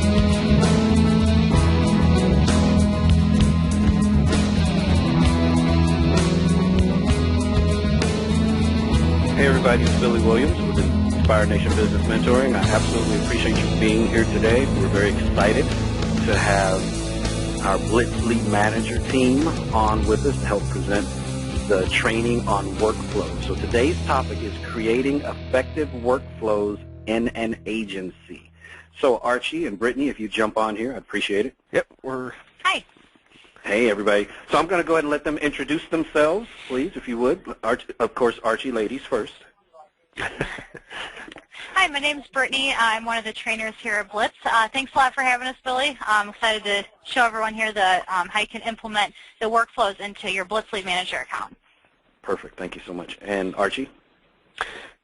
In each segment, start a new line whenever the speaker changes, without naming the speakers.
Hey everybody, it's Billy Williams with Inspire Nation Business Mentoring. I absolutely appreciate you being here today. We're very excited to have our Blitz Lead Manager team on with us to help present the training on workflows. So today's topic is creating effective workflows in an agency. So Archie and Brittany, if you jump on here, I'd appreciate it.
Yep,
Hi.
Hey, everybody. So I'm going to go ahead and let them introduce themselves, please, if you would. Of course, Archie, ladies first.
Hi, my name is Brittany. I'm one of the trainers here at Blitz. Thanks a lot for having us, Billy. I'm excited to show everyone here how you can implement the workflows into your Blitz Lead Manager account.
Perfect. Thank you so much. And Archie?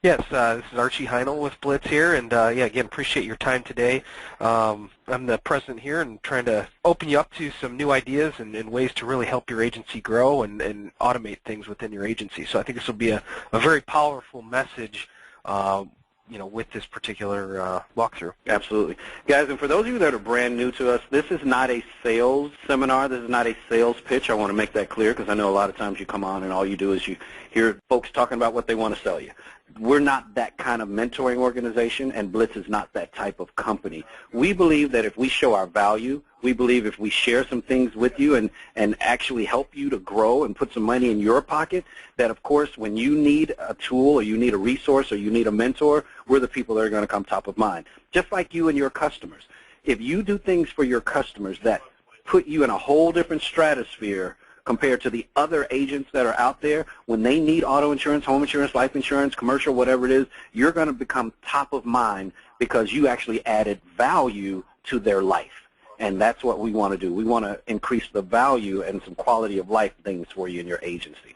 Yes, this is Archie Heinel with Blitz here, and yeah, again, appreciate your time today. I'm the president here and trying to open you up to some new ideas and ways to really help your agency grow and automate things within your agency. So I think this will be a very powerful message with this particular walkthrough.
Absolutely. Guys, and for those of you that are brand new to us, this is not a sales seminar. This is not a sales pitch. I want to make that clear because I know a lot of times you come on and all you do is you hear folks talking about what they want to sell you. We're not that kind of mentoring organization, and Blitz is not that type of company. We believe that if we show our value, we believe if we share some things with you and actually help you to grow and put some money in your pocket, that of course when you need a tool or you need a resource or you need a mentor, we're the people that are going to come top of mind. Just like you and your customers. If you do things for your customers that put you in a whole different stratosphere compared to the other agents that are out there, when they need auto insurance, home insurance, life insurance, commercial, whatever it is, you're going to become top of mind because you actually added value to their life. And that's what we want to do. We want to increase the value and some quality of life things for you in your agency.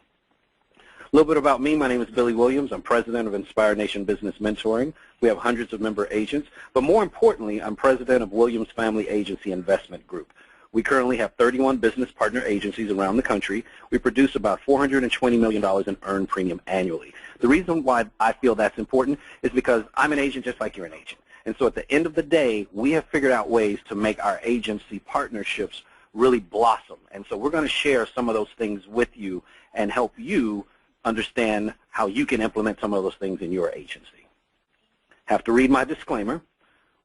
A little bit about me. My name is Billy Williams. I'm president of Inspire Nation Business Mentoring. We have hundreds of member agents. But more importantly, I'm president of Williams Family Agency Investment Group. We currently have 31 business partner agencies around the country. We produce about $420 million in earned premium annually. The reason why I feel that's important is because I'm an agent just like you're an agent. And so at the end of the day, we have figured out ways to make our agency partnerships really blossom. And so we're going to share some of those things with you and help you understand how you can implement some of those things in your agency. Have to read my disclaimer.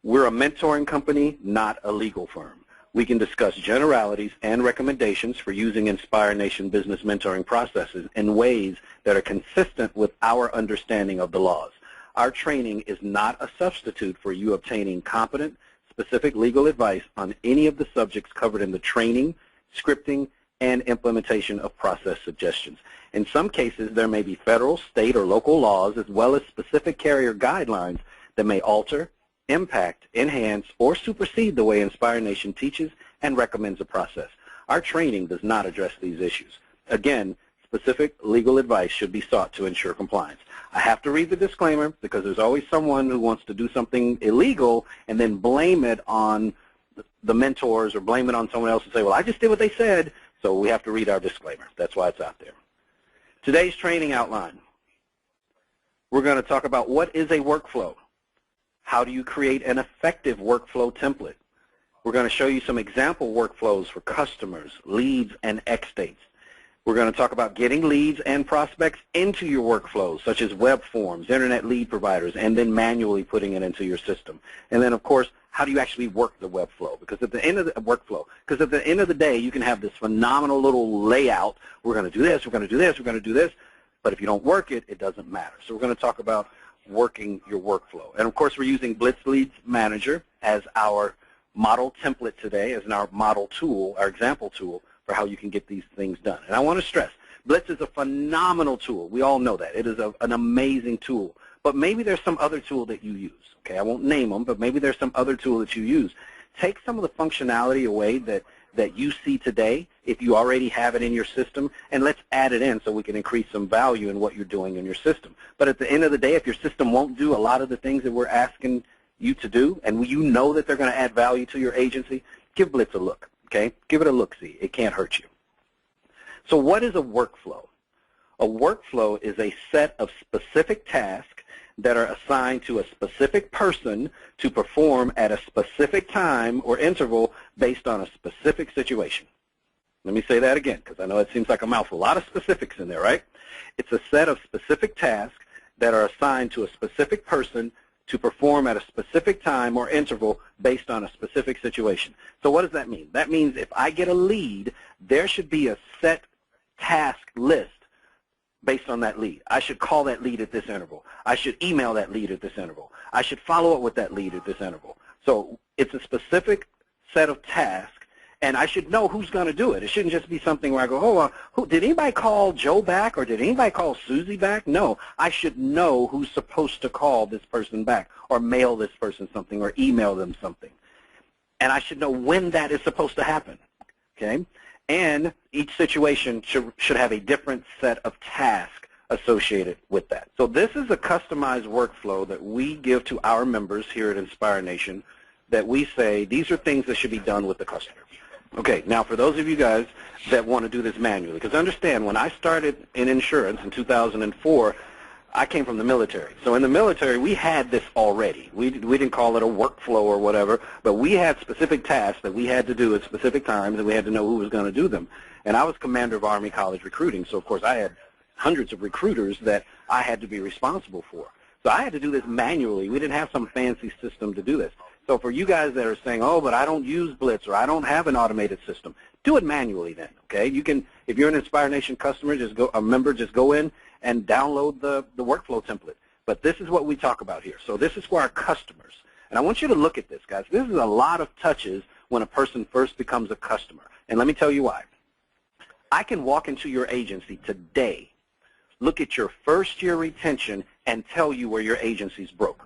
We're a mentoring company, not a legal firm. We can discuss generalities and recommendations for using Inspire Nation business mentoring processes in ways that are consistent with our understanding of the laws. Our training is not a substitute for you obtaining competent, specific legal advice on any of the subjects covered in the training, scripting, and implementation of process suggestions. In some cases, there may be federal, state, or local laws as well as specific carrier guidelines that may alter, impact, enhance, or supersede the way Inspire Nation teaches and recommends a process. Our training does not address these issues. Again, specific legal advice should be sought to ensure compliance. I have to read the disclaimer because there's always someone who wants to do something illegal and then blame it on the mentors or blame it on someone else and say, well, I just did what they said, so we have to read our disclaimer. That's why it's out there. Today's training outline. We're going to talk about what is a workflow. How do you create an effective workflow template? We're going to show you some example workflows for customers, leads, and X-states. We're going to talk about getting leads and prospects into your workflows, such as web forms, internet lead providers, and then manually putting it into your system. And then, of course, how do you actually work the web flow? Because at the end of the day, you can have this phenomenal little layout. We're going to do this, we're going to do this, we're going to do this. But if you don't work it, it doesn't matter. So we're going to talk about working your workflow. And of course, we're using Blitz Lead Manager as our model template today, as our model tool, our example tool for how you can get these things done. And I want to stress, Blitz is a phenomenal tool. We all know that. It is an amazing tool. But maybe there's some other tool that you use. Okay, I won't name them, but maybe there's some other tool that you use. Take some of the functionality away that you see today, if you already have it in your system, and let's add it in so we can increase some value in what you're doing in your system. But at the end of the day, if your system won't do a lot of the things that we're asking you to do, and you know that they're going to add value to your agency, give Blitz a look, okay? Give it a look-see. It can't hurt you. So what is a workflow? A workflow is a set of specific tasks that are assigned to a specific person to perform at a specific time or interval based on a specific situation. Let me say that again, because I know it seems like a mouthful. A lot of specifics in there, right? It's a set of specific tasks that are assigned to a specific person to perform at a specific time or interval based on a specific situation. So what does that mean? That means if I get a lead, there should be a set task list based on that lead. I should call that lead at this interval. I should email that lead at this interval. I should follow up with that lead at this interval. So it's a specific set of tasks, and I should know who's going to do it. It shouldn't just be something where I go, oh, did anybody call Joe back, or did anybody call Susie back? No, I should know who's supposed to call this person back, or mail this person something, or email them something. And I should know when that is supposed to happen, okay? And each situation should have a different set of tasks associated with that. So this is a customized workflow that we give to our members here at Inspire Nation that we say these are things that should be done with the customer. Okay, now for those of you guys that want to do this manually, because understand, when I started in insurance in 2004, I came from the military. So in the military, we had this already. We didn't call it a workflow or whatever, but we had specific tasks that we had to do at specific times, and we had to know who was going to do them. And I was commander of Army College recruiting, so of course I had hundreds of recruiters that I had to be responsible for. So I had to do this manually. We didn't have some fancy system to do this. So for you guys that are saying, oh, but I don't use Blitz or I don't have an automated system, do it manually then, okay? You can, if you're an Inspire Nation customer, a member, just go in and download the workflow template. But this is what we talk about here. So this is for our customers. And I want you to look at this, guys. This is a lot of touches when a person first becomes a customer. And let me tell you why. I can walk into your agency today, look at your first year retention, and tell you where your agency's broke.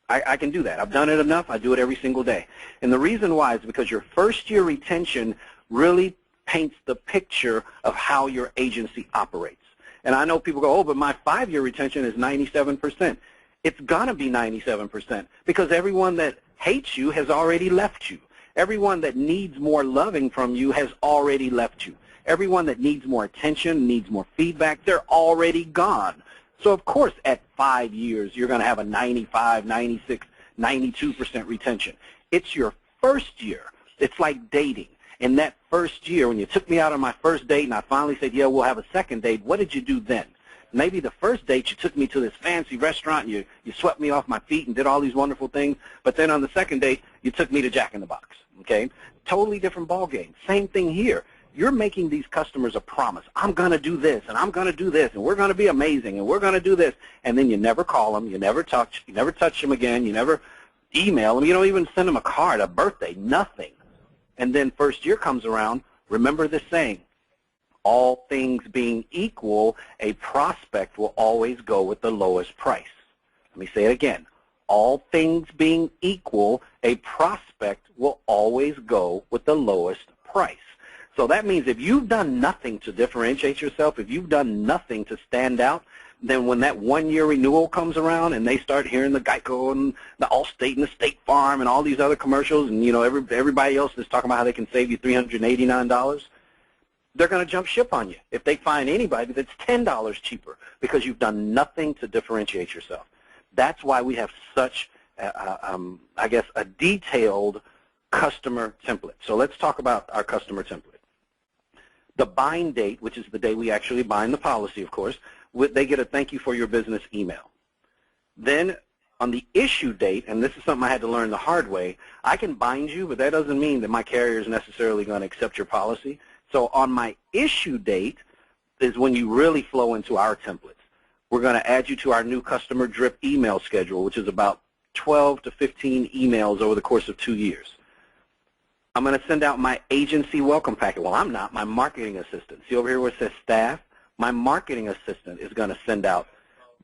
I can do that. I've done it enough. I do it every single day. And the reason why is because your first year retention really paints the picture of how your agency operates. And I know people go, oh, but my 5-year retention is 97%. It's going to be 97% because everyone that hates you has already left you. Everyone that needs more loving from you has already left you. Everyone that needs more attention, needs more feedback, they're already gone. So, of course, at 5 years, you're going to have a 95, 96, 92% retention. It's your first year. It's like dating. In that first year, when you took me out on my first date and I finally said, yeah, we'll have a second date, what did you do then? Maybe the first date you took me to this fancy restaurant and you swept me off my feet and did all these wonderful things, but then on the second date, you took me to Jack in the Box, okay? Totally different ball game. Same thing here. You're making these customers a promise. I'm going to do this, and I'm going to do this, and we're going to be amazing, and we're going to do this. And then you never call them. You never touch them again. You never email them. You don't even send them a card, a birthday, nothing. And then first year comes around. Remember this saying, all things being equal, a prospect will always go with the lowest price. Let me say it again. All things being equal, a prospect will always go with the lowest price. So that means if you've done nothing to differentiate yourself, if you've done nothing to stand out, then when that 1-year renewal comes around and they start hearing the Geico and the Allstate and the State Farm and all these other commercials and, you know, everybody else is talking about how they can save you $389, they're going to jump ship on you if they find anybody that's $10 cheaper because you've done nothing to differentiate yourself. That's why we have such, I guess, a detailed customer template. So let's talk about our customer template. The bind date, which is the day we actually bind the policy, of course, they get a thank you for your business email. Then on the issue date, and this is something I had to learn the hard way, I can bind you, but that doesn't mean that my carrier is necessarily going to accept your policy. So on my issue date is when you really flow into our templates. We're going to add you to our new customer drip email schedule, which is about 12 to 15 emails over the course of 2 years. I'm going to send out my agency welcome packet. Well, I'm not. My marketing assistant. See over here where it says staff? My marketing assistant is going to send out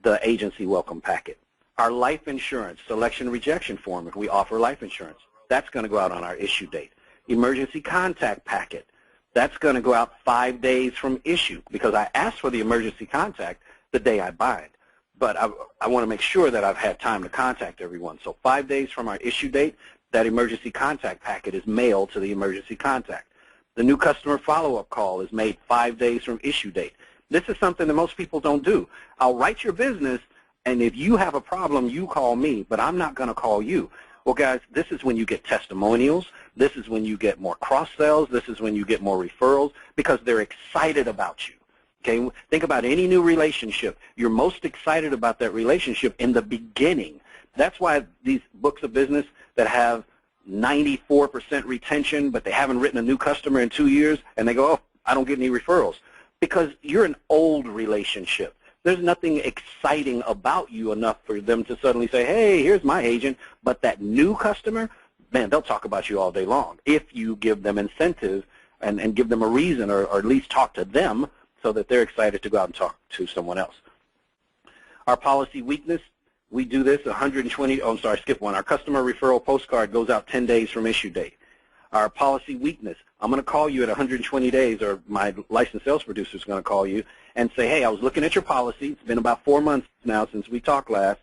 the agency welcome packet. Our life insurance selection rejection form, if we offer life insurance, that's going to go out on our issue date. Emergency contact packet, that's going to go out 5 days from issue because I asked for the emergency contact the day I bind. But I want to make sure that I've had time to contact everyone. So 5 days from our issue date, that emergency contact packet is mailed to the emergency contact. The new customer follow-up call is made 5 days from issue date. This is something that most people don't do. I'll write your business, And if you have a problem, you call me, but I'm not going to call you. Well, guys, this is when you get testimonials. This is when you get more cross-sells. This is when you get more referrals because they're excited about you. Okay? Think about any new relationship. You're most excited about that relationship in the beginning. That's why these books of business that have 94% retention, but they haven't written a new customer in 2 years, and they go, oh, I don't get any referrals. Because you're an old relationship. There's nothing exciting about you enough for them to suddenly say, hey, here's my agent. But that new customer, man, they'll talk about you all day long if you give them incentives and give them a reason or at least talk to them so that they're excited to go out and talk to someone else. Our policy weakness, we do this 120, oh, I'm sorry, skip one. Our customer referral postcard goes out 10 days from issue date. Our policy weakness, I'm going to call you at 120 days, or my licensed sales producer is going to call you and say, hey, I was looking at your policy. It's been about 4 months now since we talked last,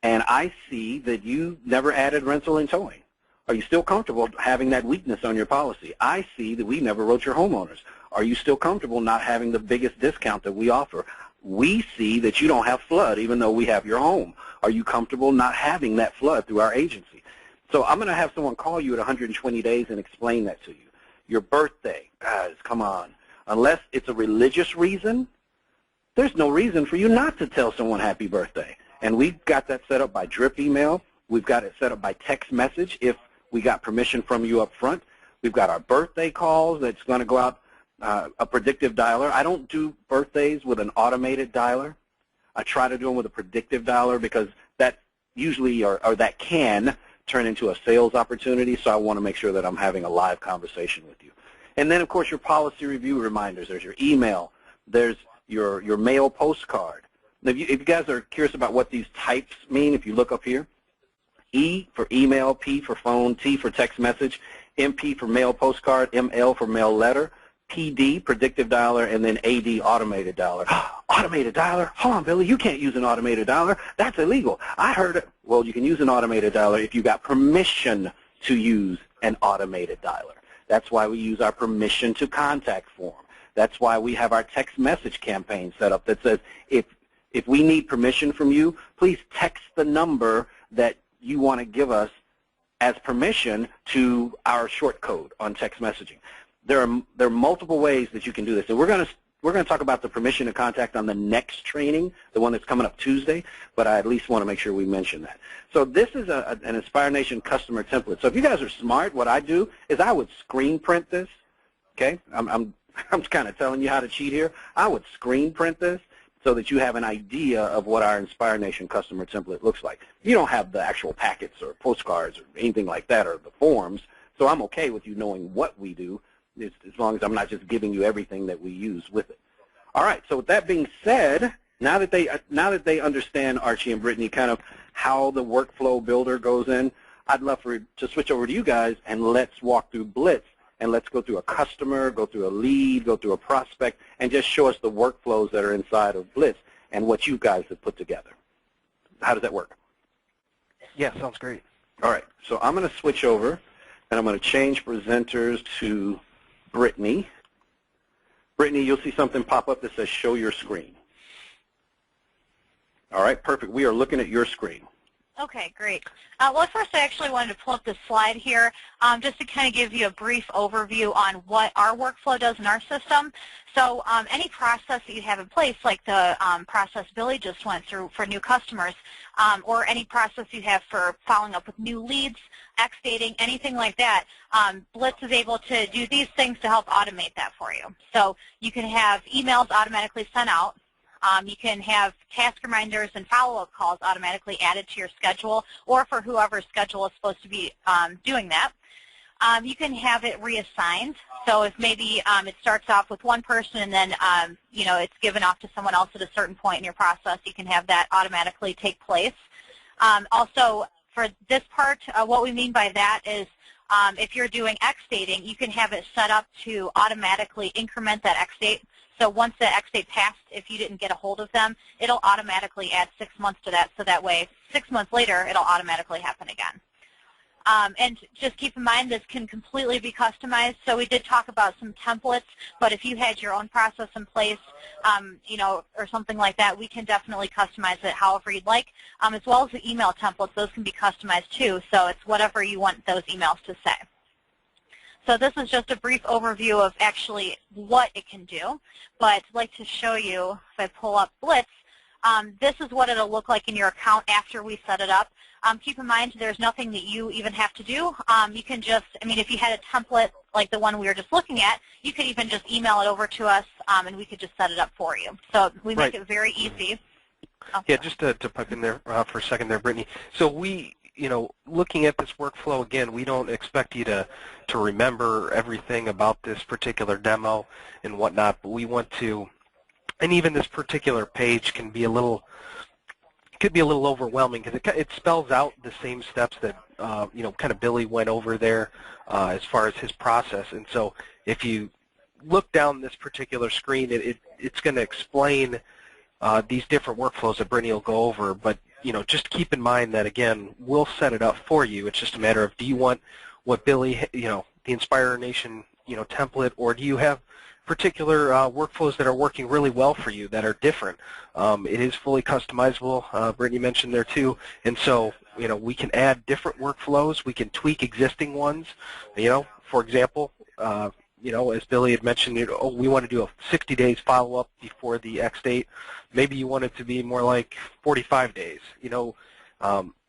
and I see that you never added rental and towing. Are you still comfortable having that weakness on your policy? I see that we never wrote your homeowners. Are you still comfortable not having the biggest discount that we offer? We see that you don't have flood even though we have your home. Are you comfortable not having that flood through our agency? So I'm going to have someone call you at 120 days and explain that to you. Your birthday, guys, come on. Unless it's a religious reason, there's no reason for you not to tell someone happy birthday. And we've got that set up by drip email. We've got it set up by text message if we got permission from you up front. We've got our birthday calls that's going to go out, a predictive dialer. I don't do birthdays with an automated dialer. I try to do them with a predictive dialer because that usually, or that can, turn into a sales opportunity, so I want to make sure that I'm having a live conversation with you. And then, of course, your policy review reminders. There's your email. There's your mail postcard. If you guys are curious about what these types mean, if you look up here, E for email, P for phone, T for text message, MP for mail postcard, ML for mail letter, PD, predictive dialer, and then AD, automated dialer. Automated dialer? Hold on, Billy, you can't use an automated dialer. That's illegal. I heard it. Well, you can use an automated dialer if you got permission to use an automated dialer. That's why we use our permission to contact form. That's why we have our text message campaign set up that says if we need permission from you, please text the number that you want to give us as permission to our short code on text messaging. There are multiple ways that you can do this, and we're going to talk about the permission to contact on the next training, the one that's coming up Tuesday, but I at least want to make sure we mention that. So this is an Inspire Nation customer template. So if you guys are smart, what I do is I would screen print this. Okay, I'm kind of telling you how to cheat here. I would screen print this so that you have an idea of what our Inspire Nation customer template looks like. You don't have the actual packets or postcards or anything like that or the forms, so I'm okay with you knowing what we do, as long as I'm not just giving you everything that we use with it. All right, so with that being said, now that they understand, Archie and Brittany, kind of how the workflow builder goes in, I'd love to switch over to you guys and let's walk through Blitz, and let's go through a customer, go through a lead, go through a prospect, and just show us the workflows that are inside of Blitz and what you guys have put together. How does that work?
Yeah, sounds great.
All right, so I'm going to switch over, and I'm going to change presenters to Brittany. Brittany, you'll see something pop up that says show your screen. All right, perfect. We are looking at your screen.
Okay, great. Well, first I actually wanted to pull up this slide here just to kind of give you a brief overview on what our workflow does in our system. So any process that you have in place, like the process Billy just went through for new customers, or any process you have for following up with new leads, X-dating, anything like that, Blitz is able to do these things to help automate that for you. So you can have emails automatically sent out. You can have task reminders and follow-up calls automatically added to your schedule, or for whoever's schedule is supposed to be doing that. You can have it reassigned. So if maybe it starts off with one person and then it's given off to someone else at a certain point in your process, you can have that automatically take place. Also, for this part, what we mean by that is if you're doing X-dating, you can have it set up to automatically increment that X-date. So once the X-date passed, if you didn't get a hold of them, it'll automatically add 6 months to that, so that way 6 months later it'll automatically happen again. And just keep in mind this can completely be customized. So we did talk about some templates, but if you had your own process in place, you know, or something like that, we can definitely customize it however you'd like, as well as the email templates. Those can be customized too, so it's whatever you want those emails to say. So this is just a brief overview of actually what it can do, but I'd like to show you, if I pull up Blitz, this is what it'll look like in your account after we set it up. Keep in mind there's nothing that you even have to do. You can just, I mean, if you had a template like the one we were just looking at, you could even just email it over to us, and we could just set it up for you. So we make it very easy.
Yeah, just to pipe in there for a second there, Brittany. So we, you know, looking at this workflow again, we don't expect you to remember everything about this particular demo and whatnot, but we want to, and even this particular page can be a little, could be a little overwhelming because it spells out the same steps that you know, kind of Billy went over there as far as his process. And so if you look down this particular screen, it's going to explain these different workflows that Brittany will go over. But you know, just keep in mind that again, we'll set it up for you. It's just a matter of, do you want what Billy, you know, the Inspire Nation, you know, template, or do you have particular workflows that are working really well for you that are different? It is fully customizable. Brittany mentioned there too, and so you know, we can add different workflows. We can tweak existing ones. You know, for example, you know, as Billy had mentioned, you know, oh, we want to do a 60 days follow-up before the X date. Maybe you want it to be more like 45 days. You know,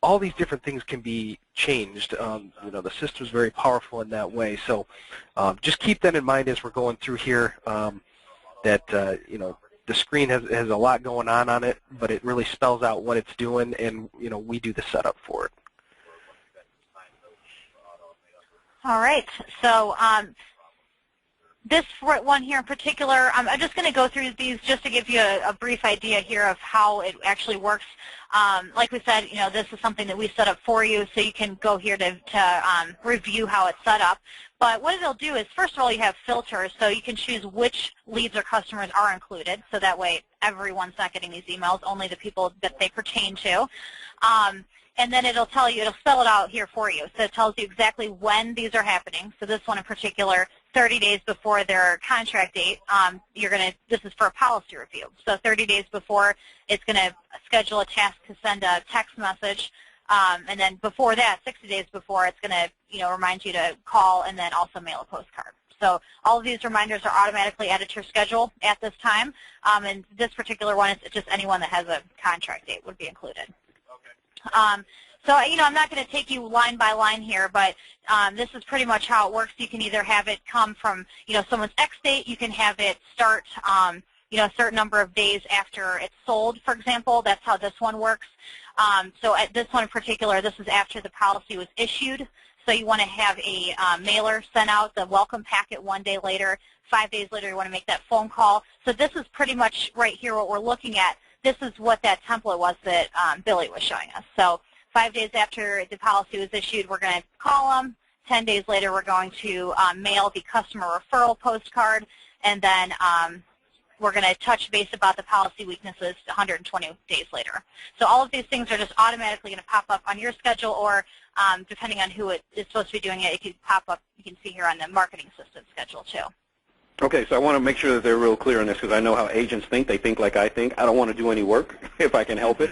all these different things can be changed. You know, the system is very powerful in that way. So just keep that in mind as we're going through here, that, you know, the screen has a lot going on it, but it really spells out what it's doing, and, you know, we do the setup for it.
All right. So this one here in particular, I'm just going to go through these just to give you a brief idea here of how it actually works. Like we said, you know, this is something that we set up for you, so you can go here to review how it's set up. But what it'll do is, first of all, you have filters, so you can choose which leads or customers are included, so that way everyone's not getting these emails, only the people that they pertain to. And then it'll tell you, it'll spell it out here for you. So it tells you exactly when these are happening. So this one in particular, 30 days before their contract date, this is for a policy review. So 30 days before, it's going to schedule a task to send a text message. And then before that, 60 days before, it's going to, you know, remind you to call and then also mail a postcard. So all of these reminders are automatically added to your schedule at this time. And this particular one, it's just anyone that has a contract date would be included. So, you know, I'm not going to take you line by line here, but this is pretty much how it works. You can either have it come from, you know, someone's X date. You can have it start, you know, a certain number of days after it's sold, for example. That's how this one works. So at this one in particular, this is after the policy was issued. So you want to have a mailer sent out, the welcome packet 1 day later. 5 days later, you want to make that phone call. So this is pretty much right here what we're looking at. This is what that template was that Billy was showing us. So 5 days after the policy was issued, we're going to call them. 10 days later, we're going to mail the customer referral postcard. And then we're going to touch base about the policy weaknesses 120 days later. So all of these things are just automatically going to pop up on your schedule, or depending on who it is supposed to be doing it, it could pop up, you can see here on the marketing assistant schedule too.
Okay, so I want to make sure that they're real clear on this, because I know how agents think. They think like I think. I don't want to do any work if I can help it.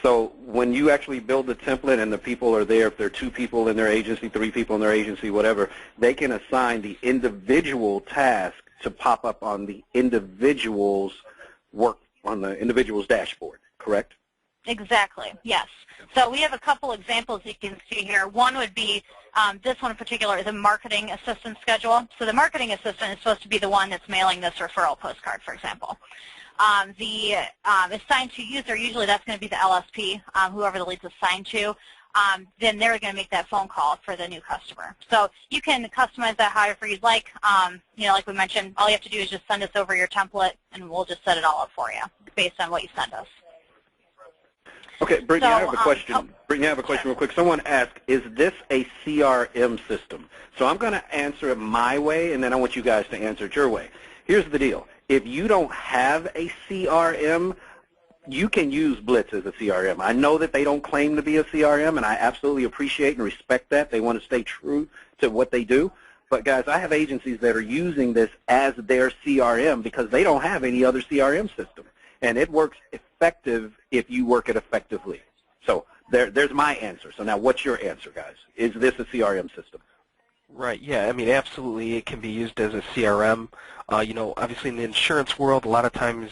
So when you actually build the template and the people are there, if there are 2 people in their agency, 3 people in their agency, whatever, they can assign the individual task to pop up on the individual's work, on the individual's dashboard, correct?
Exactly, yes. So we have a couple examples you can see here. One would be, this one in particular is a marketing assistant schedule. So the marketing assistant is supposed to be the one that's mailing this referral postcard, for example. The assigned to user, usually that's going to be the LSP, whoever the lead's assigned to. Then they're going to make that phone call for the new customer. So you can customize that however you'd like. You know, like we mentioned, all you have to do is just send us over your template, and we'll just set it all up for you based on what you send us.
Okay, Brittany,
So,
I have a question. Brittany, I have a question real quick. Someone asked, is this a CRM system? So I'm going to answer it my way, and then I want you guys to answer it your way. Here's the deal. If you don't have a CRM, you can use Blitz as a CRM. I know that they don't claim to be a CRM, and I absolutely appreciate and respect that. They want to stay true to what they do. But, guys, I have agencies that are using this as their CRM because they don't have any other CRM system. And it works effective if you work it effectively. So there's my answer. So now what's your answer, guys? Is this a CRM system?
Right, yeah, I mean, absolutely it can be used as a CRM. You know, obviously in the insurance world, a lot of times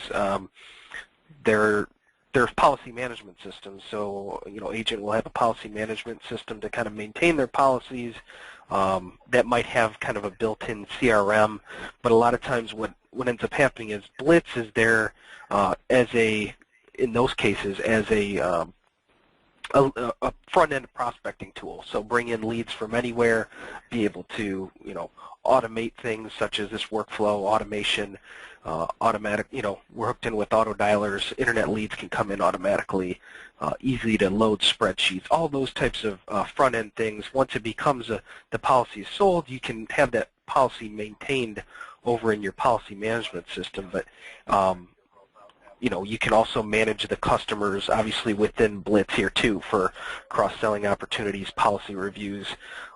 there's policy management systems. So, you know, agent will have a policy management system to kind of maintain their policies. That might have kind of a built-in CRM, but a lot of times what ends up happening is Blitz is there in those cases, as a front-end prospecting tool. So bring in leads from anywhere, be able to, you know, automate things such as this workflow, automation, automatic, you know, we're hooked in with auto dialers, internet leads can come in automatically, easy to load spreadsheets, all those types of front-end things. Once it becomes the policy is sold, you can have that policy maintained over in your policy management system. But you know, you can also manage the customers, obviously, within Blitz here, too, for cross-selling opportunities, policy reviews,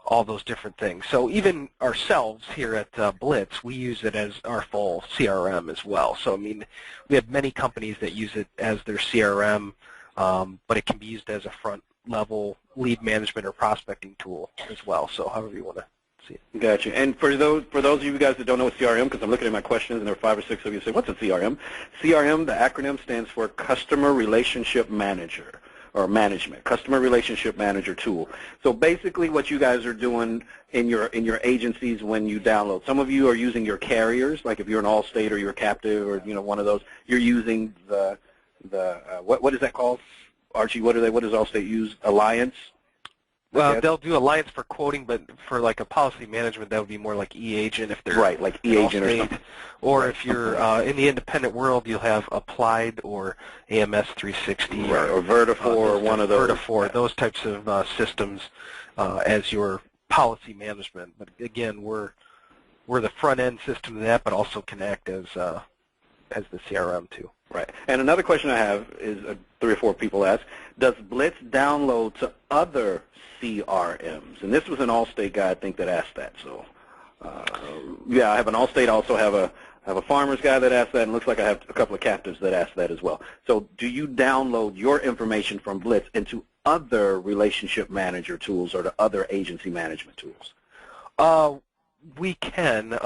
all those different things. So even ourselves here at Blitz, we use it as our full CRM as well. So, I mean, we have many companies that use it as their CRM, but it can be used as a front-level lead management or prospecting tool as well, so however you want to see it.
Gotcha. And for those of you guys that don't know what CRM, because I'm looking at my questions and there are 5 or 6 of you say, what's a CRM? CRM, the acronym stands for Customer Relationship Manager, or management, Customer Relationship Manager tool. So basically what you guys are doing in your agencies when you download, some of you are using your carriers, like if you're an Allstate or you're a captive or, you know, one of those, you're using what is that called? Archie, what does Allstate use? Alliance?
Well, they'll do Alliance for quoting, but for like a policy management, that would be more like eAgent if they're
right, like eAgent or something.
Or right. If you're in the independent world, you'll have Applied or AMS 360
right, or Vertifor or one of those.
Vertifor, those types of systems as your policy management. But again, we're the front end system of that, but also can act as the CRM too.
Right. And another question I have is 3 or 4 people ask, does Blitz download to other CRMs? And this was an Allstate guy, I think, that asked that. So, yeah, I have an Allstate. I also have a Farmers guy that asked that, and it looks like I have a couple of captives that asked that as well. So do you download your information from Blitz into other relationship manager tools or to other agency management tools?
We can.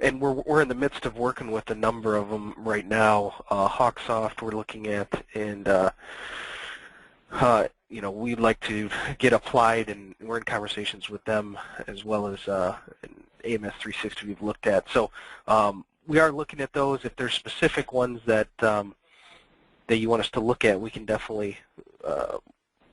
And we're in the midst of working with a number of them right now. Hawksoft we're looking at, and you know, we'd like to get Applied, and we're in conversations with them as well as AMS 360 we've looked at. So we are looking at those. If there's specific ones that you want us to look at, we can definitely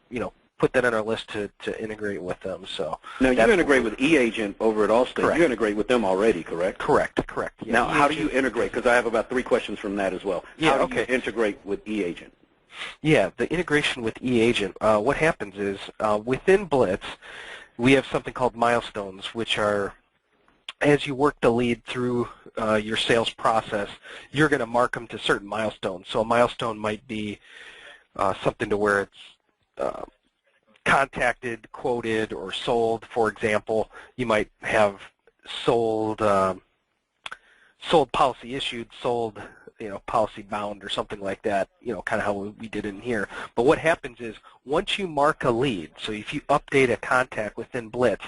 you know, put that on our list to integrate with them. So
now you integrate with eAgent over at Allstate.
Correct.
You integrate with them already, correct?
Correct. Yeah,
now, how do you integrate? Because I have about 3 questions from that as well.
Yeah,
how do you integrate with eAgent?
Yeah, the integration with eAgent. What happens is within Blitz, we have something called milestones, which are as you work the lead through your sales process, you're going to mark them to certain milestones. So a milestone might be something to where it's contacted, quoted, or sold. For example, you might have sold policy issued, sold, you know, policy bound or something like that, you know, kind of how we did in here. But what happens is once you mark a lead, so if you update a contact within Blitz,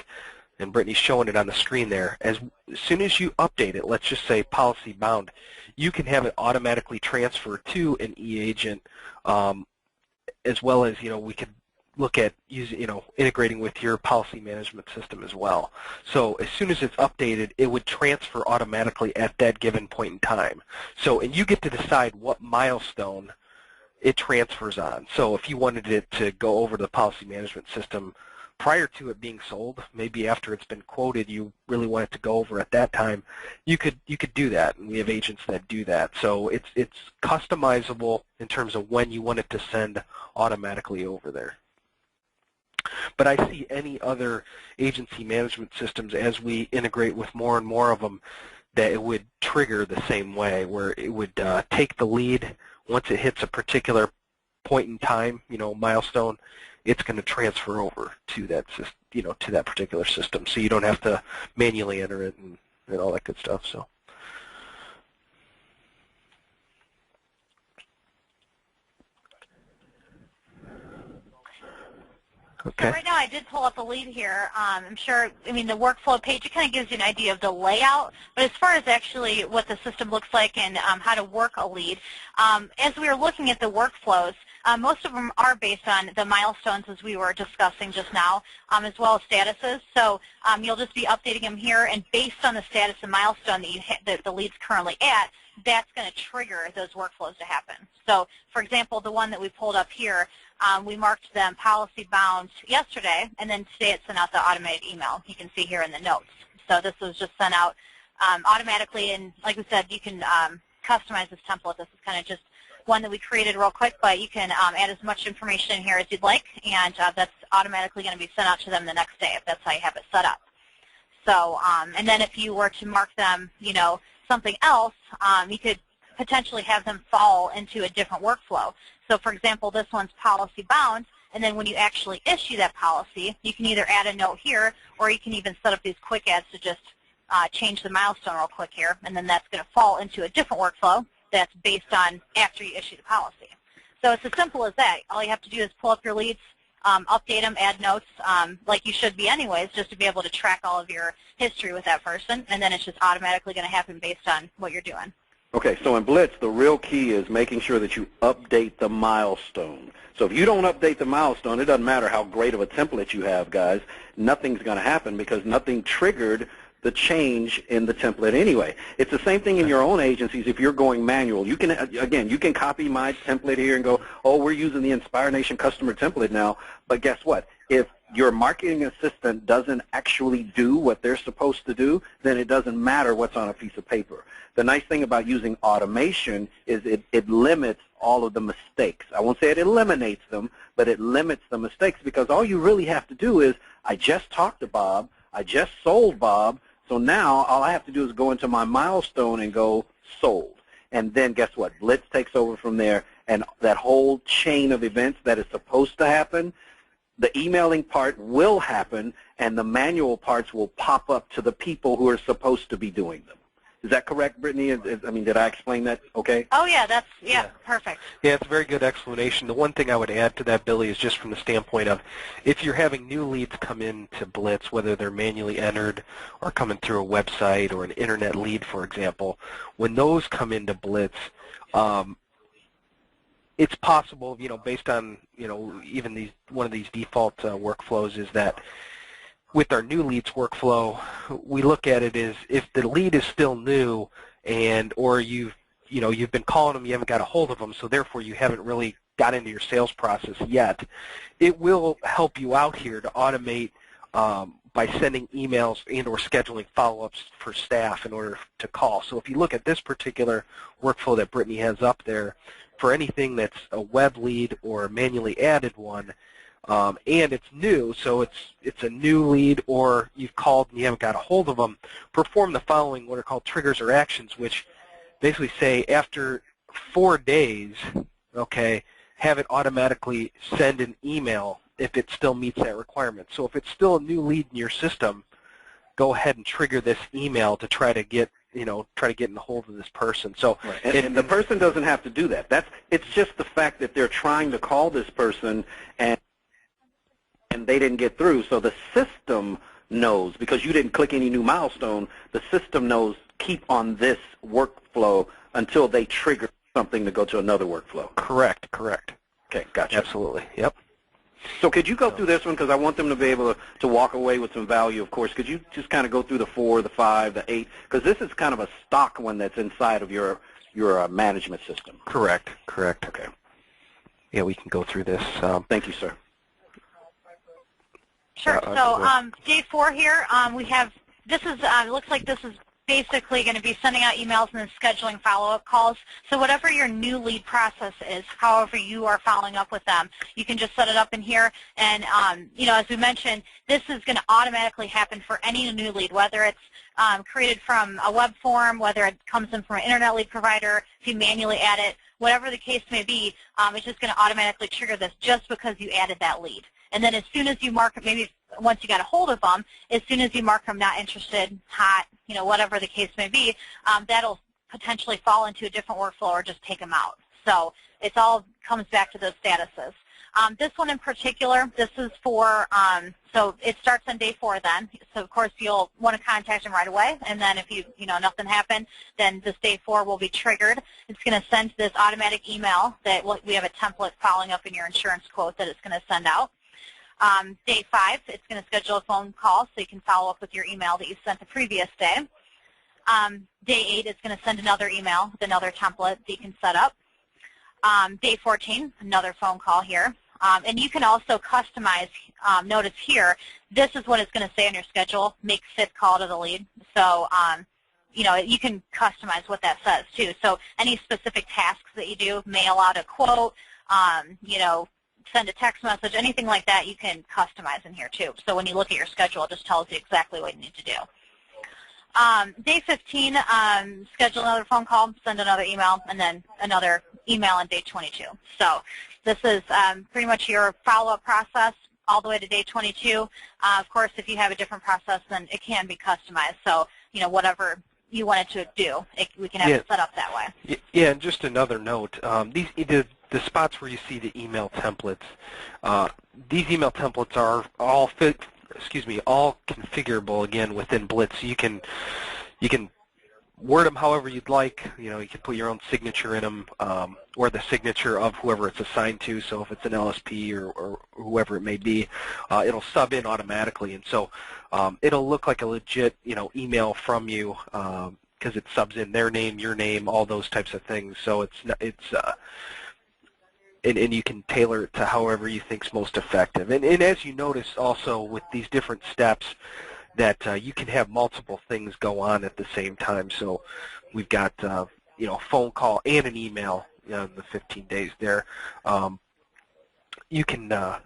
and Brittany's showing it on the screen there, as soon as you update it, let's just say policy bound, you can have it automatically transfer to an eAgent, as well as, you know, we could look at using, you know, integrating with your policy management system as well. So as soon as it's updated, it would transfer automatically at that given point in time. So, and you get to decide what milestone it transfers on. So if you wanted it to go over to the policy management system prior to it being sold, maybe after it's been quoted, you really want it to go over at that time, you could do that, and we have agents that do that. So it's customizable in terms of when you want it to send automatically over there. But I see any other agency management systems as we integrate with more and more of them that it would trigger the same way, where it would take the lead once it hits a particular point in time, milestone, it's going to transfer over to that to that particular system. So you don't have to manually enter it and all that good stuff. So. Okay.
So right now I did pull up a lead here. I'm sure, the workflow page, it kind of gives you an idea of the layout, but as far as actually what the system looks like and how to work a lead, as we were looking at the workflows, most of them are based on the milestones as we were discussing just now, as well as statuses. So you'll just be updating them here, and based on the status and milestone that the lead's currently at, that's going to trigger those workflows to happen. So, for example, the one that we pulled up here, we marked them policy bound yesterday, and then today it sent out the automated email. You can see here in the notes. So this was just sent out automatically, and like we said, you can customize this template. This is kind of just one that we created real quick, but you can add as much information in here as you'd like, and that's automatically going to be sent out to them the next day if that's how you have it set up. So, and then if you were to mark them, something else, you could potentially have them fall into a different workflow. So, for example, this one's policy bound, and then when you actually issue that policy, you can either add a note here, or you can even set up these quick adds to just change the milestone real quick here, and then that's going to fall into a different workflow that's based on after you issue the policy. So it's as simple as that. All you have to do is pull up your leads, update them, add notes, like you should be anyways, just to be able to track all of your history with that person, and then it's just automatically going to happen based on what you're doing.
Okay, so in Blitz, the real key is making sure that you update the milestone. So if you don't update the milestone, it doesn't matter how great of a template you have, guys. Nothing's going to happen because nothing triggered the change in the template anyway. It's the same thing in your own agencies if you're going manual. You can, again, you can copy my template here and go, oh, we're using the Inspire Nation customer template now, but guess what? If your marketing assistant doesn't actually do what they're supposed to do, then it doesn't matter what's on a piece of paper. The nice thing about using automation is it limits all of the mistakes. I won't say it eliminates them, but it limits the mistakes because all you really have to do is, I just talked to Bob, I just sold Bob, so now all I have to do is go into my milestone and go sold. And then guess what? Blitz takes over from there, and that whole chain of events that is supposed to happen, the emailing part will happen, and the manual parts will pop up to the people who are supposed to be doing them. Is that correct, Brittany? Did I explain that okay?
Oh, yeah, yeah, perfect.
Yeah, it's a very good explanation. The one thing I would add to that, Billy, is just from the standpoint of if you're having new leads come into Blitz, whether they're manually entered or coming through a website or an internet lead, for example, when those come into Blitz, it's possible, based on, even one of these default workflows is that with our new leads workflow, we look at it as if the lead is still new or you've been calling them, you haven't got a hold of them, so therefore you haven't really got into your sales process yet. It will help you out here to automate by sending emails and or scheduling follow-ups for staff in order to call. So if you look at this particular workflow that Brittany has up there, for anything that's a web lead or a manually added one, and it's new, so it's a new lead or you've called and you haven't got a hold of them, perform the following what are called triggers or actions, which basically say after 4 days, okay, have it automatically send an email if it still meets that requirement. So if it's still a new lead in your system, go ahead and trigger this email to try to get in a hold of this person. So,
right. And the person doesn't have to do that. It's just the fact that they're trying to call this person and they didn't get through. So the system knows, because you didn't click any new milestone, the system knows keep on this workflow until they trigger something to go to another workflow.
Correct.
Okay, gotcha.
Absolutely, yep.
So could you go through this one, because I want them to be able to walk away with some value, of course. Could you just kind of go through the 4, the 5, the 8, because this is kind of a stock one that's inside of your management system.
Correct.
Okay.
Yeah, we can go through this.
Thank you, sir.
Sure. So day 4 here, we have, this is, it looks like this is basically going to be sending out emails and then scheduling follow-up calls. So whatever your new lead process is, however you are following up with them, you can just set it up in here. And, as we mentioned, this is going to automatically happen for any new lead, whether it's created from a web form, whether it comes in from an internet lead provider, if you manually add it, whatever the case may be, it's just going to automatically trigger this just because you added that lead. And then as soon as you mark it, maybe once you got a hold of them, as soon as you mark them not interested, hot, whatever the case may be, that'll potentially fall into a different workflow or just take them out. So it all comes back to those statuses. This one in particular, this is for, so it starts on day 4 then. So of course you'll want to contact them right away, and then if nothing happened, then this day 4 will be triggered. It's going to send this automatic email that we have a template following up in your insurance quote that it's going to send out. Day 5, it's going to schedule a phone call so you can follow up with your email that you sent the previous day. Day 8, it's going to send another email with another template that you can set up. Day 14, another phone call here. And you can also customize, notice here, this is what it's going to say on your schedule, make fit call to the lead. So, you can customize what that says too. So any specific tasks that you do, mail out a quote, send a text message, anything like that, you can customize in here too. So when you look at your schedule, it just tells you exactly what you need to do. Day 15, schedule another phone call, send another email, and then another email on day 22. So this is pretty much your follow-up process all the way to day 22. Of course, if you have a different process, then it can be customized. So, whatever you want it to do, we can have it set up that way.
Yeah, and just another note, the spots where you see the email templates, these email templates are all all configurable again within Blitz. So you can word them however you'd like. You can put your own signature in them, or the signature of whoever it's assigned to. So if it's an LSP or whoever it may be, it'll sub in automatically, and so it'll look like a legit email from you because it subs in their name, your name, all those types of things. So and you can tailor it to however you think's most effective. And as you notice also with these different steps, that you can have multiple things go on at the same time. So we've got a phone call and an email in the 15 days there. You can have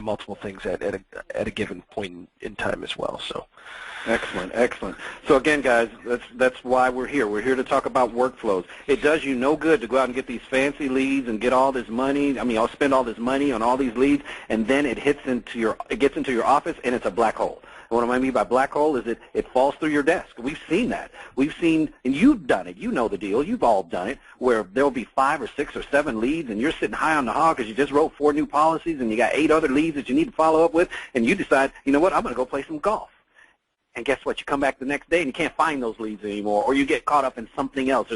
multiple things at a given point in time as well. So.
Excellent, excellent. So again, guys, that's why we're here. We're here to talk about workflows. It does you no good to go out and get these fancy leads and get all this money. I'll spend all this money on all these leads, and then it gets into your office, and it's a black hole. And what I mean by black hole is it falls through your desk. We've seen that. We've seen, and you've done it. You know the deal. You've all done it, where there'll be 5 or 6 or 7 leads, and you're sitting high on the hog because you just wrote 4 new policies, and you got 8 other leads that you need to follow up with, and you decide, you know what, I'm going to go play some golf. And guess what? You come back the next day and you can't find those leads anymore, or you get caught up in something else.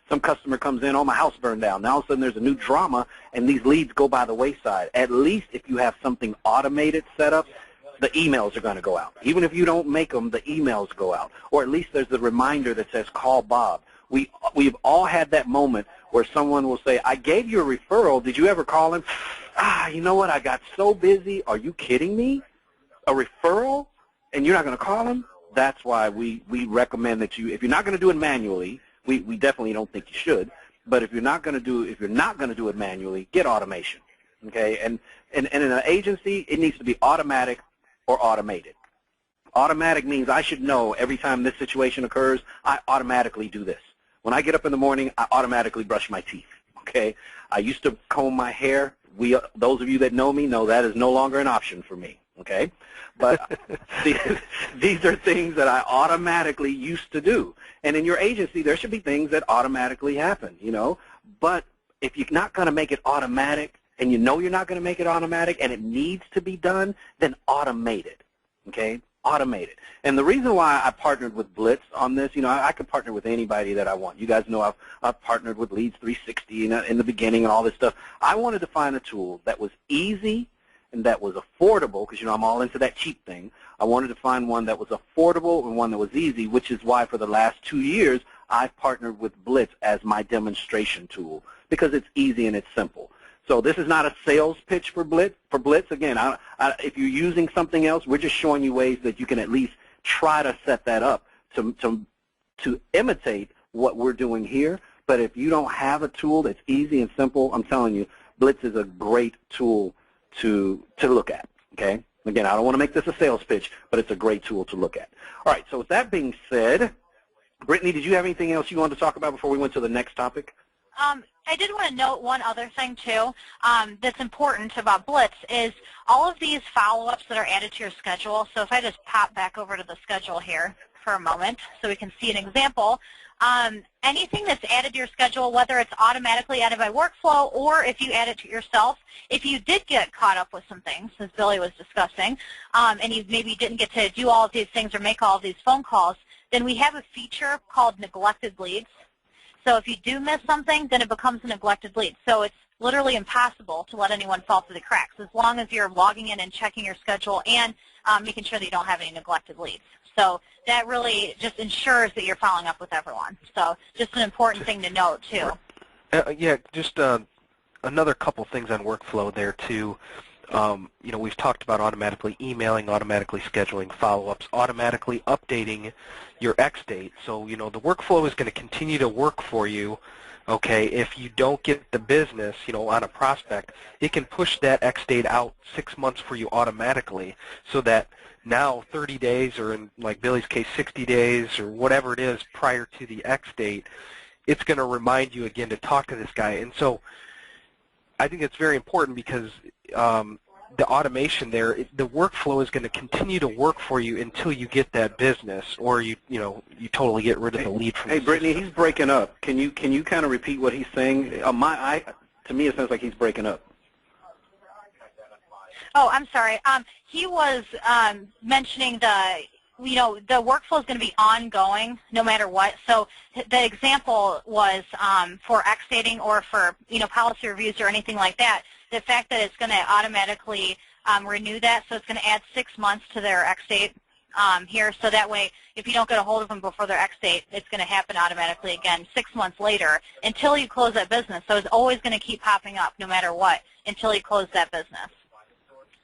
Some customer comes in, oh, my house burned down. Now all of a sudden there's a new drama, and these leads go by the wayside. At least if you have something automated set up, the emails are going to go out. Even if you don't make them, the emails go out. Or at least there's the reminder that says, call Bob. We've all had that moment where someone will say, I gave you a referral. Did you ever call him? You know what? I got so busy. Are you kidding me? A referral? And you're not going to call them? That's why we recommend that if you're not going to do it manually, we definitely don't think you should. But if you're not going to do it manually, get automation. Okay? And in an agency, it needs to be automatic or automated. Automatic means I should know every time this situation occurs, I automatically do this. When I get up in the morning, I automatically brush my teeth. Okay? I used to comb my hair. Those of you that know me know that is no longer an option for me. Okay? But these are things that I automatically used to do. And in your agency, there should be things that automatically happen, But if you're not going to make it automatic, and you know you're not going to make it automatic, and it needs to be done, then automate it, okay? Automate it. And the reason why I partnered with Blitz on this, I could partner with anybody that I want. You guys know I've partnered with Leads 360 in the beginning and all this stuff. I wanted to find a tool that was easy and that was affordable, because I'm all into that cheap thing. I wanted to find one that was affordable and one that was easy, which is why for the last 2 years I've partnered with Blitz as my demonstration tool, because it's easy and it's simple. So this is not a sales pitch for Blitz. Again, if you're using something else, we're just showing you ways that you can at least try to set that up to imitate what we're doing here. But if you don't have a tool that's easy and simple, I'm telling you, Blitz is a great tool to look at, okay? Again, I don't want to make this a sales pitch, but it's a great tool to look at. All right, so with that being said, Brittany, did you have anything else you wanted to talk about before we went to the next topic?
I did want to note one other thing, too, that's important about Blitz is all of these follow-ups that are added to your schedule. So if I just pop back over to the schedule here for a moment so we can see an example, anything that's added to your schedule, whether it's automatically added by workflow or if you add it to yourself, if you did get caught up with some things, as Billy was discussing, and you maybe didn't get to do all of these things or make all of these phone calls, then we have a feature called neglected leads. So if you do miss something, then it becomes a neglected lead. So it's literally impossible to let anyone fall through the cracks as long as you're logging in and checking your schedule and making sure that you don't have any neglected leads. So that really just ensures that you're following up with everyone. So just an important thing to note, too.
Yeah, just another couple things on workflow there, too. You know, we've talked about automatically emailing, automatically scheduling follow-ups, automatically updating your X date. So, you know, the workflow is going to continue to work for you, okay? If you don't get the business, you know, on a prospect, it can push that X date out 6 months for you automatically so that now 30 days or in, like Billy's case, 60 days or whatever it is prior to the X date, it's going to remind you again to talk to this guy. And so I think it's very important because the automation there, the workflow is going to continue to work for you until you get that business, or you totally get rid of the lead from.
Hey, Brittany, he's breaking up. Can you kind of repeat what he's saying? To me, it sounds like he's breaking up.
Oh, I'm sorry. He was mentioning the workflow is going to be ongoing no matter what. So the example was for X dating or for, policy reviews or anything like that, the fact that it's going to automatically renew that, so it's going to add 6 months to their X date here. So that way, if you don't get a hold of them before their X date, it's going to happen automatically again 6 months later until you close that business. So it's always going to keep popping up no matter what until you close that business.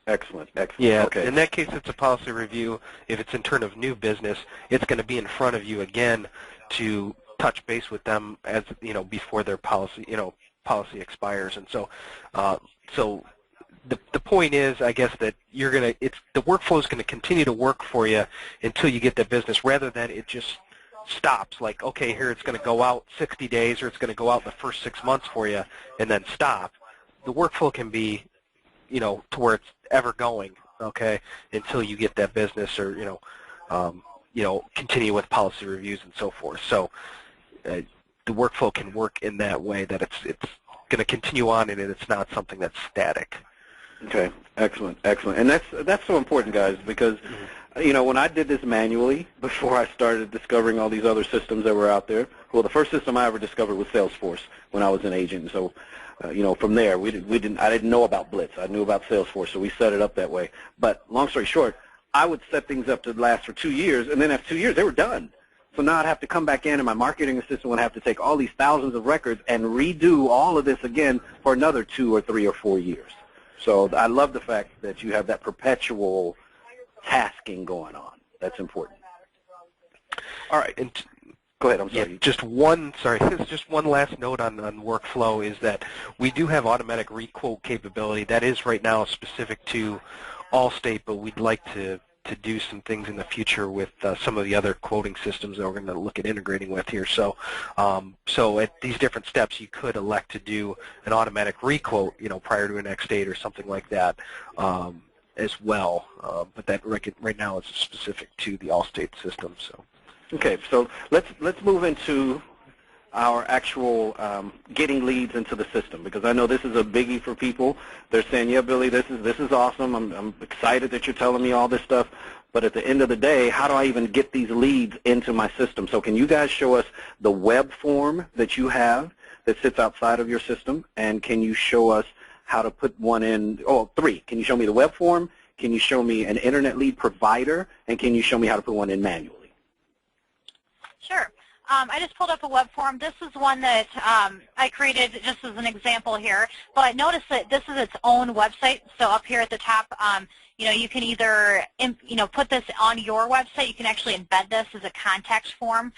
Excellent, excellent.
Yeah,
okay.
In that case, it's a policy review. If it's in turn of new business, it's going to be in front of you again to touch base with them as before their policy policy expires. And so, the point is, I guess, that the workflow is going to continue to work for you until you get that business, rather than it just stops. Like, okay, here it's going to go out 60 days, or it's going to go out the first 6 months for you, and then stop. The workflow can be to where it's ever going, okay, until you get that business, or continue with policy reviews and so forth. So the workflow can work in that way, that it's going to continue on, and it's not something that's static.
Okay, excellent, excellent. And that's so important, guys, because when I did this manually before I started discovering all these other systems that were out there, well, the first system I ever discovered was Salesforce when I was an agent. So from there, I didn't know about Blitz. I knew about Salesforce, so we set it up that way. But long story short, I would set things up to last for 2 years, and then after 2 years, they were done. So now I'd have to come back in, and my marketing assistant would have to take all these thousands of records and redo all of this again for another 2 or 3 or 4 years. So I love the fact that you have that perpetual tasking going on. That's important. All right. And go ahead. I'm sorry.
Yeah, just one last note on workflow is that we do have automatic requote capability. That is right now specific to Allstate, but we'd like to do some things in the future with some of the other quoting systems that we're going to look at integrating with here. So at these different steps, you could elect to do an automatic requote, prior to an X date or something like that as well. But that right now is specific to the Allstate system. So.
Okay, so let's move into our actual getting leads into the system, because I know this is a biggie for people. They're saying, yeah, Billy, this is awesome. I'm excited that you're telling me all this stuff. But at the end of the day, how do I even get these leads into my system? So can you guys show us the web form that you have that sits outside of your system? And can you show us how to put one in? Oh, 3. Can you show me the web form? Can you show me an internet lead provider? And can you show me how to put one in manually?
Sure. I just pulled up a web form. This is one that I created just as an example here. But notice that this is its own website. So up here at the top, you can either put this on your website. You can actually embed this as a contact form.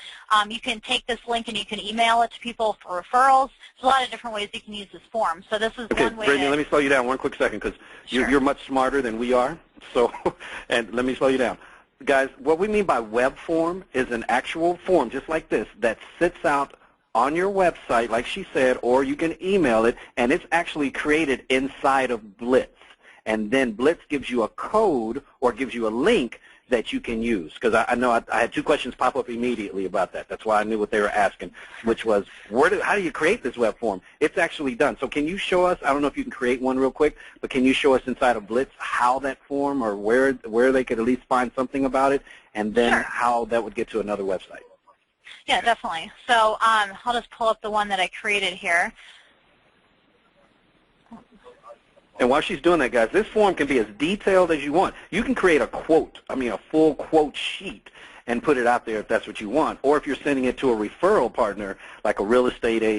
You can take this link and you can email it to people for referrals. There's a lot of different ways you can use this form. So this is one way.
Brittany, let me slow you down one quick second, because
Sure.
you're much smarter than we are. So, and let me slow you down. Guys, what we mean by web form is an actual form just like this that sits out on your website, like she said, or you can email it, and it's actually created inside of Blitz. And then Blitz gives you a code or gives you a link that you can use. Because I know I had two questions pop up immediately about that. That's why I knew what they were asking, which was, how do you create this web form? It's actually done. So can you show us, I don't know if you can create one real quick, but can you show us inside of Blitz how that form, or where they could at least find something about it, and then how that would get to another website?
Yeah, definitely. So I'll just pull up the one that I created here.
And while she's doing that, guys, this form can be as detailed as you want. You can create a quote, a full quote sheet, and put it out there if that's what you want. Or if you're sending it to a referral partner, like a real estate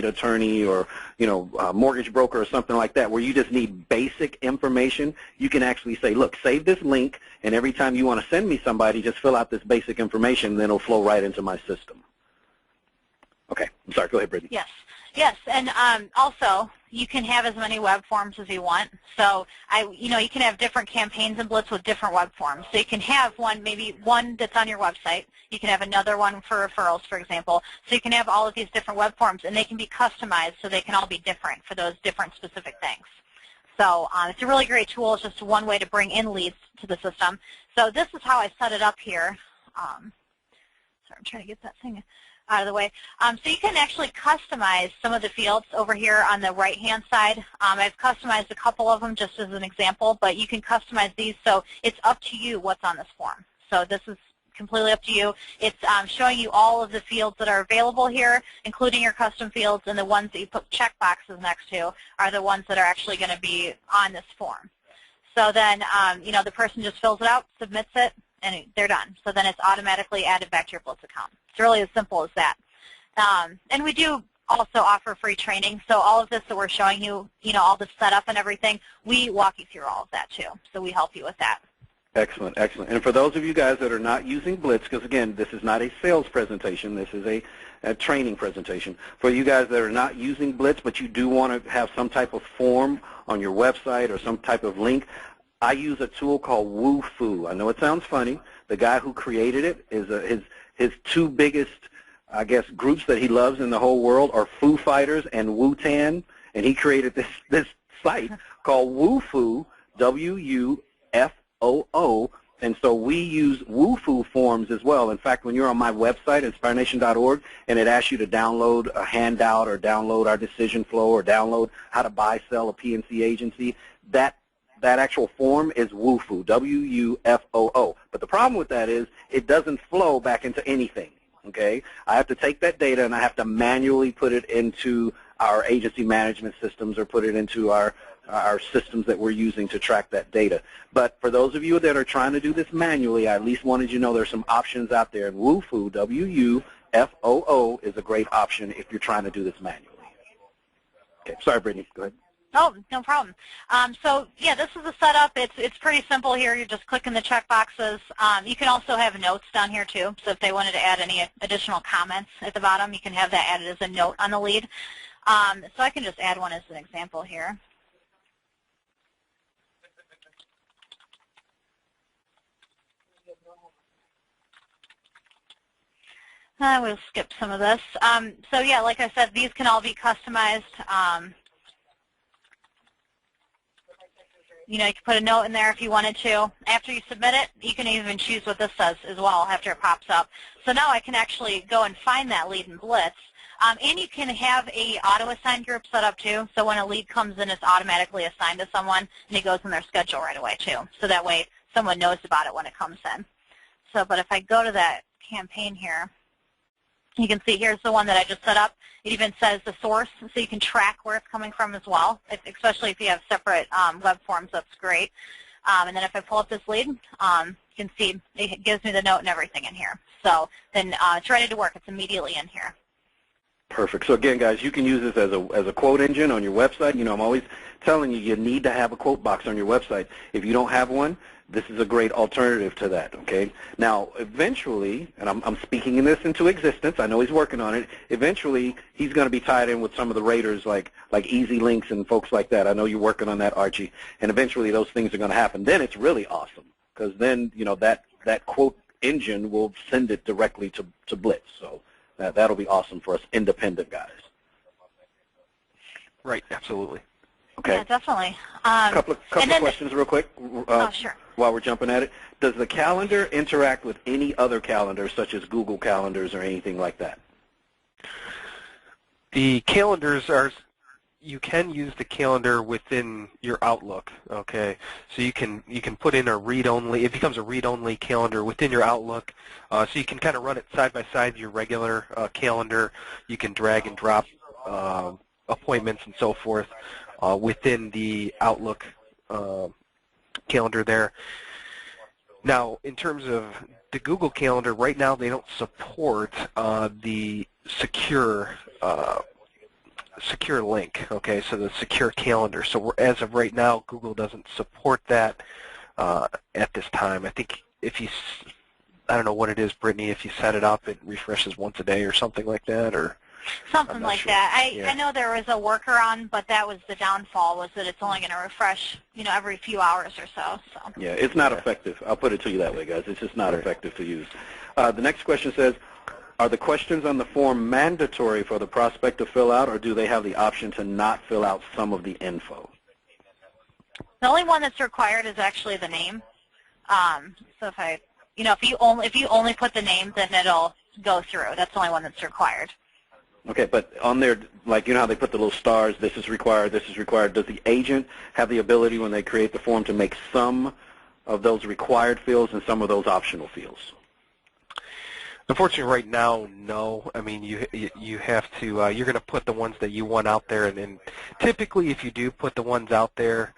attorney, or a mortgage broker or something like that, where you just need basic information, you can actually say, look, save this link, and every time you want to send me somebody, just fill out this basic information, and then it'll flow right into my system. Okay, I'm sorry. Go ahead, Brittany.
Yes, and also you can have as many web forms as you want. So you can have different campaigns in Blitz with different web forms. So you can have maybe one that's on your website. You can have another one for referrals, for example. So you can have all of these different web forms, and they can be customized so they can all be different for those different specific things. So it's a really great tool. It's just one way to bring in leads to the system. So this is how I set it up here. Sorry, I'm trying to get that thing out of the way. So you can actually customize some of the fields over here on the right-hand side. I've customized a couple of them just as an example, but you can customize these, so it's up to you what's on this form. So this is completely up to you. It's showing you all of the fields that are available here, including your custom fields, and the ones that you put check boxes next to are the ones that are actually going to be on this form. So then, the person just fills it out, submits it, and they're done. So then it's automatically added back to your Blitz account. It's really as simple as that. And we do also offer free training. So all of this that we're showing you, all the setup and everything, we walk you through all of that too. So we help you with that.
Excellent, excellent. And for those of you guys that are not using Blitz, because again, this is not a sales presentation, this is a training presentation. For you guys that are not using Blitz, but you do want to have some type of form on your website or some type of link, I use a tool called Woofu. I know it sounds funny. The guy who created it is his two biggest, I guess, groups that he loves in the whole world are Foo Fighters and Wu-Tan, and he created this site called Woofu, W-U-F-O-O, and so we use Woofu forms as well. In fact, when you're on my website, inspirenation.org, and it asks you to download a handout or download our decision flow or download how to buy, sell a PNC agency, that actual form is Woofu, W-U-F-O-O. But the problem with that is it doesn't flow back into anything, okay? I have to take that data and I have to manually put it into our agency management systems or put it into our systems that we're using to track that data. But for those of you that are trying to do this manually, I at least wanted you to know there's some options out there. And Woofu, W-U-F-O-O, is a great option if you're trying to do this manually. Okay, sorry, Brittany, go ahead.
Oh, no problem. So yeah, this is the setup. It's pretty simple here. You're just clicking the check boxes. You can also have notes down here too. So if they wanted to add any additional comments at the bottom, you can have that added as a note on the lead. So I can just add one as an example here. We'll skip some of this. So yeah, like I said, these can all be customized. You can put a note in there if you wanted to. After you submit it, you can even choose what this says as well after it pops up. So now I can actually go and find that lead in Blitz. And you can have a auto-assign group set up too. So when a lead comes in, it's automatically assigned to someone, and it goes in their schedule right away too. So that way someone knows about it when it comes in. So, but if I go to that campaign here, you can see here's the one that I just set up. It even says the source, so you can track where it's coming from as well, especially if you have separate web forms. That's great. And then if I pull up this lead, you can see it gives me the note and everything in here. So then it's ready to work. It's immediately in here.
Perfect. So again, guys, you can use this as a quote engine on your website. I'm always telling you, you need to have a quote box on your website. If you don't have one, this is a great alternative to that, okay? Now, eventually, and I'm speaking this into existence, I know he's working on it, eventually he's going to be tied in with some of the raters like Easy Links and folks like that. I know you're working on that, Archie, and eventually those things are going to happen. Then it's really awesome because then, that quote engine will send it directly to Blitz. So That'll be awesome for us independent guys.
Right, absolutely.
Okay.
Yeah, definitely.
Couple of questions real quick.
Sure.
While we're jumping at it, does the calendar interact with any other calendar, such as Google Calendars or anything like that?
The calendars are, you can use the calendar within your Outlook, okay? So you can put in a read-only, it becomes a read-only calendar within your Outlook, so you can kind of run it side by side with your regular calendar. You can drag and drop appointments and so forth within the Outlook calendar there. Now, in terms of the Google Calendar, right now they don't support the secure link, okay, so the secure calendar. So as of right now, Google doesn't support that at this time. I think if you, I don't know what it is, Brittany, if you set it up, it refreshes once a day or something like that, or
something like that.
Yeah.
I know there was a workaround, but that was the downfall, was that it's only going to refresh, every few hours or so.
Yeah, it's not effective. I'll put it to you that way, guys. It's just not effective to use. The next question says, are the questions on the form mandatory for the prospect to fill out, or do they have the option to not fill out some of the info?
The only one that's required is actually the name. So if you only put the name, then it'll go through. That's the only one that's required.
Okay, but on there, like, how they put the little stars, this is required, this is required, does the agent have the ability when they create the form to make some of those required fields and some of those optional fields?
Unfortunately, right now, no. I mean, you have to. You're going to put the ones that you want out there, and typically, if you do put the ones out there,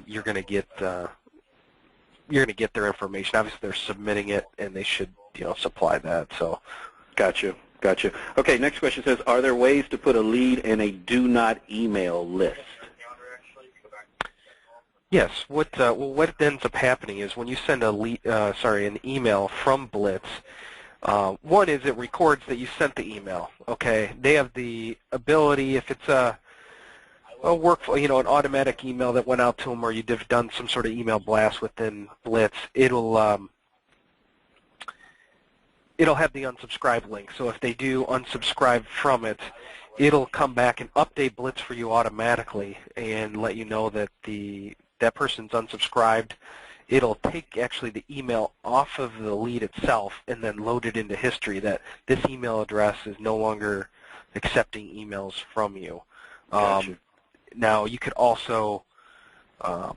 you're going to get their information. Obviously, they're submitting it, and they should, supply that. So,
Gotcha. Okay, next question says, are there ways to put a lead in a do not email list?
yes. What ends up happening is when you send an email from Blitz. One is it records that you sent the email. Okay, they have the ability, if it's a workflow, an automatic email that went out to them, or you've done some sort of email blast within Blitz, it'll have the unsubscribe link. So if they do unsubscribe from it, it'll come back and update Blitz for you automatically and let you know that that person's unsubscribed. It'll take actually the email off of the lead itself and then load it into history that this email address is no longer accepting emails from you.
Gotcha.
Now you could also, do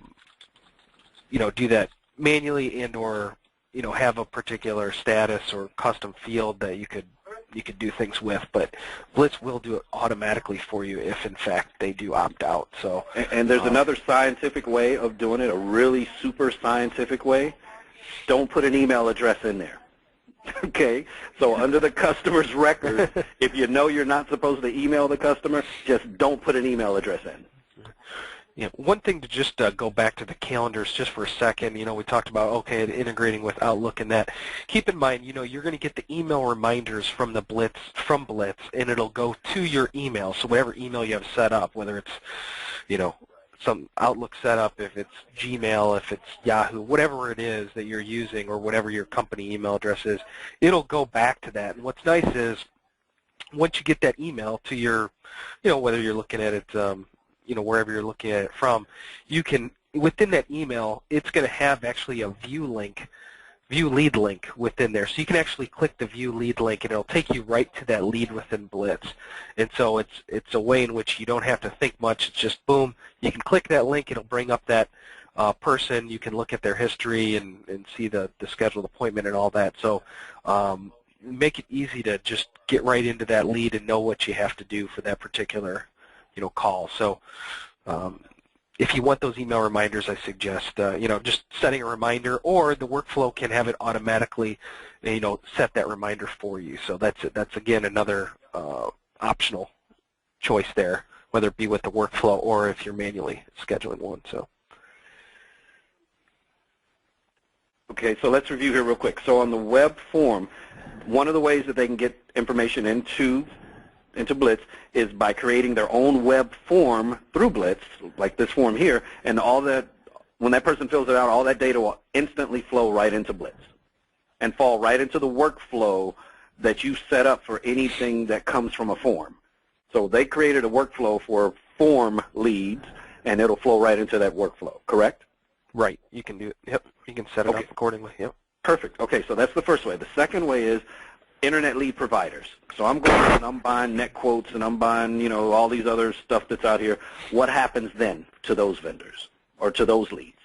that manually and or have a particular status or custom field that you could do things with, but Blitz will do it automatically for you if, in fact, they do opt out. So,
and there's another scientific way of doing it, a really super scientific way. Don't put an email address in there. Okay? So under the customer's record, if you know you're not supposed to email the customer, just don't put an email address in.
Yeah, one thing to just go back to the calendars just for a second. We talked about, integrating with Outlook and that. Keep in mind, you're going to get the email reminders from Blitz, and it'll go to your email. So whatever email you have set up, whether it's, some Outlook setup, if it's Gmail, if it's Yahoo, whatever it is that you're using or whatever your company email address is, it'll go back to that. And what's nice is once you get that email to your, whether you're looking at it, wherever you're looking at it from, you can, within that email, it's going to have actually a view lead link within there. So you can actually click the view lead link and it'll take you right to that lead within Blitz. And so it's a way in which you don't have to think much. It's just boom, you can click that link, it'll bring up that person, you can look at their history and see the scheduled appointment and all that. So make it easy to just get right into that lead and know what you have to do for that particular call. So if you want those email reminders, I suggest just setting a reminder, or the workflow can have it automatically set that reminder for you. So that's again another optional choice there, whether it be with the workflow or if you're manually scheduling one. So
okay, so let's review here real quick. So on the web form, one of the ways that they can get information into Blitz is by creating their own web form through Blitz, like this form here, and all that, when that person fills it out, all that data will instantly flow right into Blitz and fall right into the workflow that you set up for anything that comes from a form. So they created a workflow for form leads, and it'll flow right into that workflow, correct?
Right. You can do it. Yep. You can set it up accordingly. Yep.
Perfect. Okay, so that's the first way. The second way is internet lead providers. So I'm going and I'm buying net quotes and I'm buying, you know, all these other stuff that's out here. What happens then to those vendors or to those leads?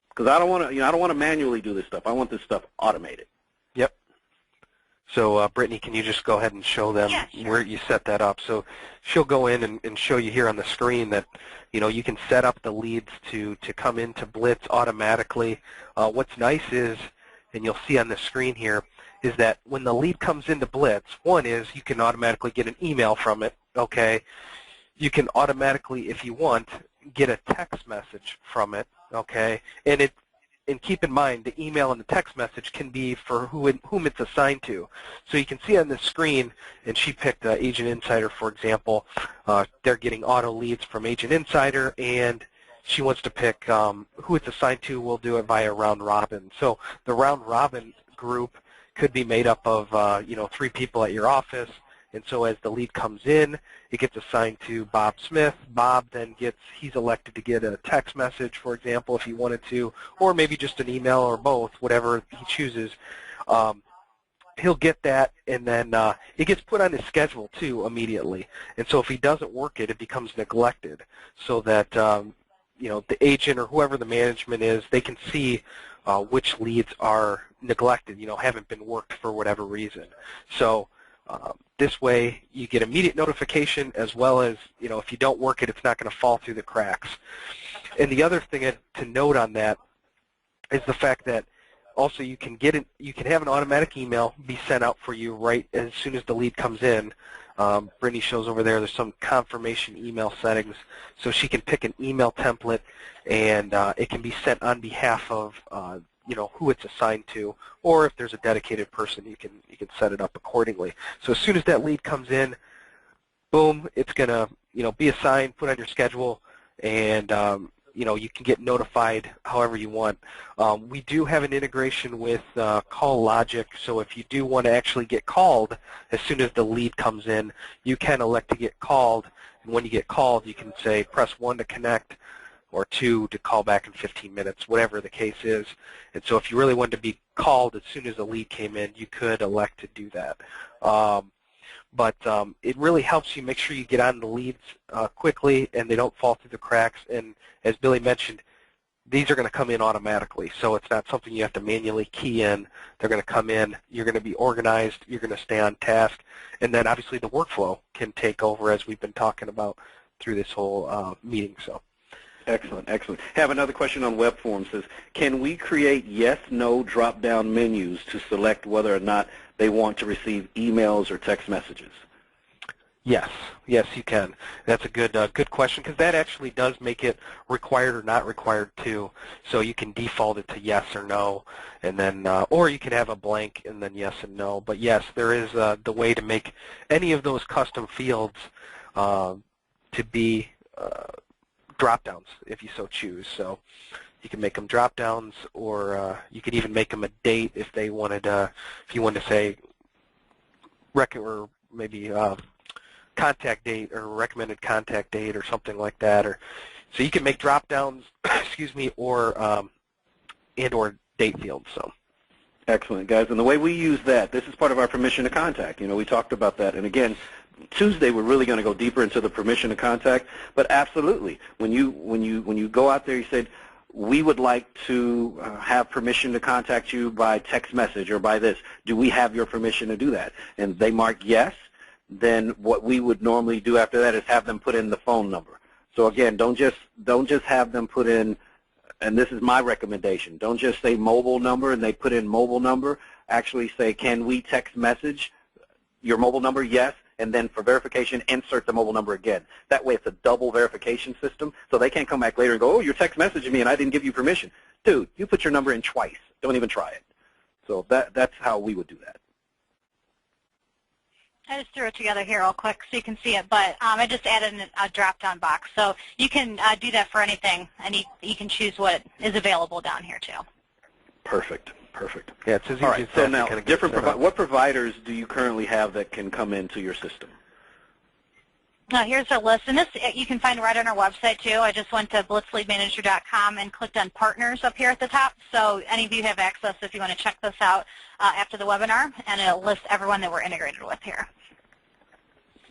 Because I don't want to, I don't want to manually do this stuff. I want this stuff automated.
Yep. So, Brittany, can you just go ahead and show them where you set that up? So she'll go in and show you here on the screen that, you know, you can set up the leads to come into Blitz automatically. What's nice is, and you'll see on the screen here, is that when the lead comes into Blitz, one is you can automatically get an email from it, okay? You can automatically, if you want, get a text message from it, okay? And keep in mind, the email and the text message can be for whom it's assigned to. So you can see on the screen, and she picked Agent Insider, for example. They're getting auto leads from Agent Insider, and she wants to pick who it's assigned to. We'll do it via round robin. So the round robin group could be made up of, you know, 3 people at your office. And so as the lead comes in, it gets assigned to Bob Smith. Bob then he's elected to get a text message, for example, if he wanted to, or maybe just an email or both, whatever he chooses. He'll get that, and then it gets put on his schedule, too, immediately. And so if he doesn't work it, it becomes neglected so that, you know, the agent or whoever the management is, they can see which leads are neglected, you know, haven't been worked for whatever reason. So this way you get immediate notification, as well as, you know, if you don't work it, it's not going to fall through the cracks. And the other thing to note on that is the fact that also you can have an automatic email be sent out for you right as soon as the lead comes in. Brittany shows over there's some confirmation email settings, so she can pick an email template, and it can be sent on behalf of you know, who it's assigned to, or if there's a dedicated person, you can set it up accordingly. So as soon as that lead comes in, boom, it's gonna, you know, be assigned, put on your schedule, and you know, you can get notified however you want. We do have an integration with Call Logic, so if you do want to actually get called as soon as the lead comes in, you can elect to get called, and when you get called, you can say press 1 to connect, or 2 to call back in 15 minutes, whatever the case is. And so if you really wanted to be called as soon as the lead came in, you could elect to do that. But it really helps you make sure you get on the leads quickly and they don't fall through the cracks. And as Billy mentioned, these are going to come in automatically, so it's not something you have to manually key in. They're going to come in. You're going to be organized. You're going to stay on task. And then obviously the workflow can take over, as we've been talking about through this whole meeting. So.
Excellent, excellent. Have another question on web forms. Says, can we create yes, no drop-down menus to select whether or not they want to receive emails or text messages?
Yes, yes, you can. That's a good question, because that actually does make it required or not required too. So you can default it to yes or no, and then or you can have a blank and then yes and no. But yes, there is the way to make any of those custom fields to be drop-downs if you so choose. So you can make them drop-downs, or you could even make them a date if they wanted. If you wanted to say or maybe contact date or recommended contact date or something like that. Or so you can make drop-downs, excuse me, or and/or date fields. So.
Excellent, guys. And the way we use that, this is part of our permission to contact. You know, we talked about that. And again, Tuesday we're really going to go deeper into the permission to contact. But absolutely, when you go out there, you said, we would like to have permission to contact you by text message or by this. Do we have your permission to do that? And they mark yes. Then what we would normally do after that is have them put in the phone number. So again, don't just have them put in. And this is my recommendation. Don't just say mobile number and they put in mobile number. Actually say, can we text message your mobile number? Yes. And then for verification, insert the mobile number again. That way it's a double verification system, so they can't come back later and go, oh, you're text messaging me and I didn't give you permission. Dude, you put your number in twice. Don't even try it. So that's how we would do that.
I just threw it together here real quick so you can see it, but I just added a drop-down box. So you can do that for anything, and you can choose what is available down here too.
Perfect. Perfect.
Yeah, it's as easy
All right,
as
so
that
now,
to kind of get set up.
what providers do you currently have that can come into your system?
Here's our list, and this you can find right on our website too. I just went to blitzleadmanager.com and clicked on partners up here at the top. So any of you have access if you want to check this out after the webinar, and it'll list everyone that we're integrated with here.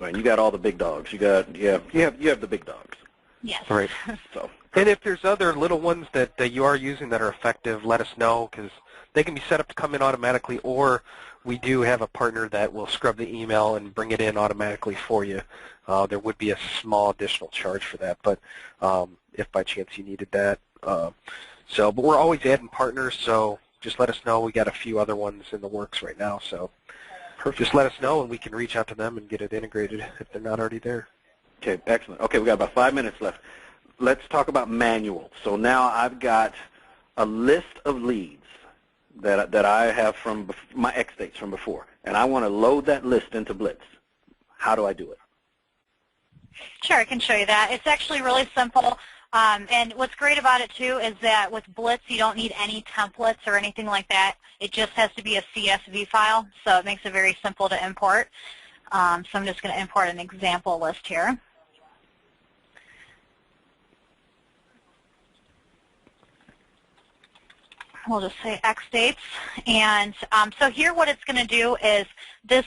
Right, you got all the big dogs. You have the big dogs.
Yes.
Right.
So.
And if there's other little ones that you are using that are effective, let us know, because they can be set up to come in automatically, or we do have a partner that will scrub the email and bring it in automatically for you. There would be a small additional charge for that, but if by chance you needed that. But we're always adding partners, so just let us know. We got a few other ones in the works right now, so just let us know and we can reach out to them and get it integrated if they're not already there.
Okay, excellent. Okay, we got about 5 minutes left. Let's talk about manual. So now I've got a list of leads that I have from my X dates from before, and I want to load that list into Blitz. How do I do it?
Sure, I can show you that. It's actually really simple. And what's great about it, too, is that with Blitz, you don't need any templates or anything like that. It just has to be a CSV file, so it makes it very simple to import. So I'm just going to import an example list here. We'll just say X dates. And so here what it's going to do is this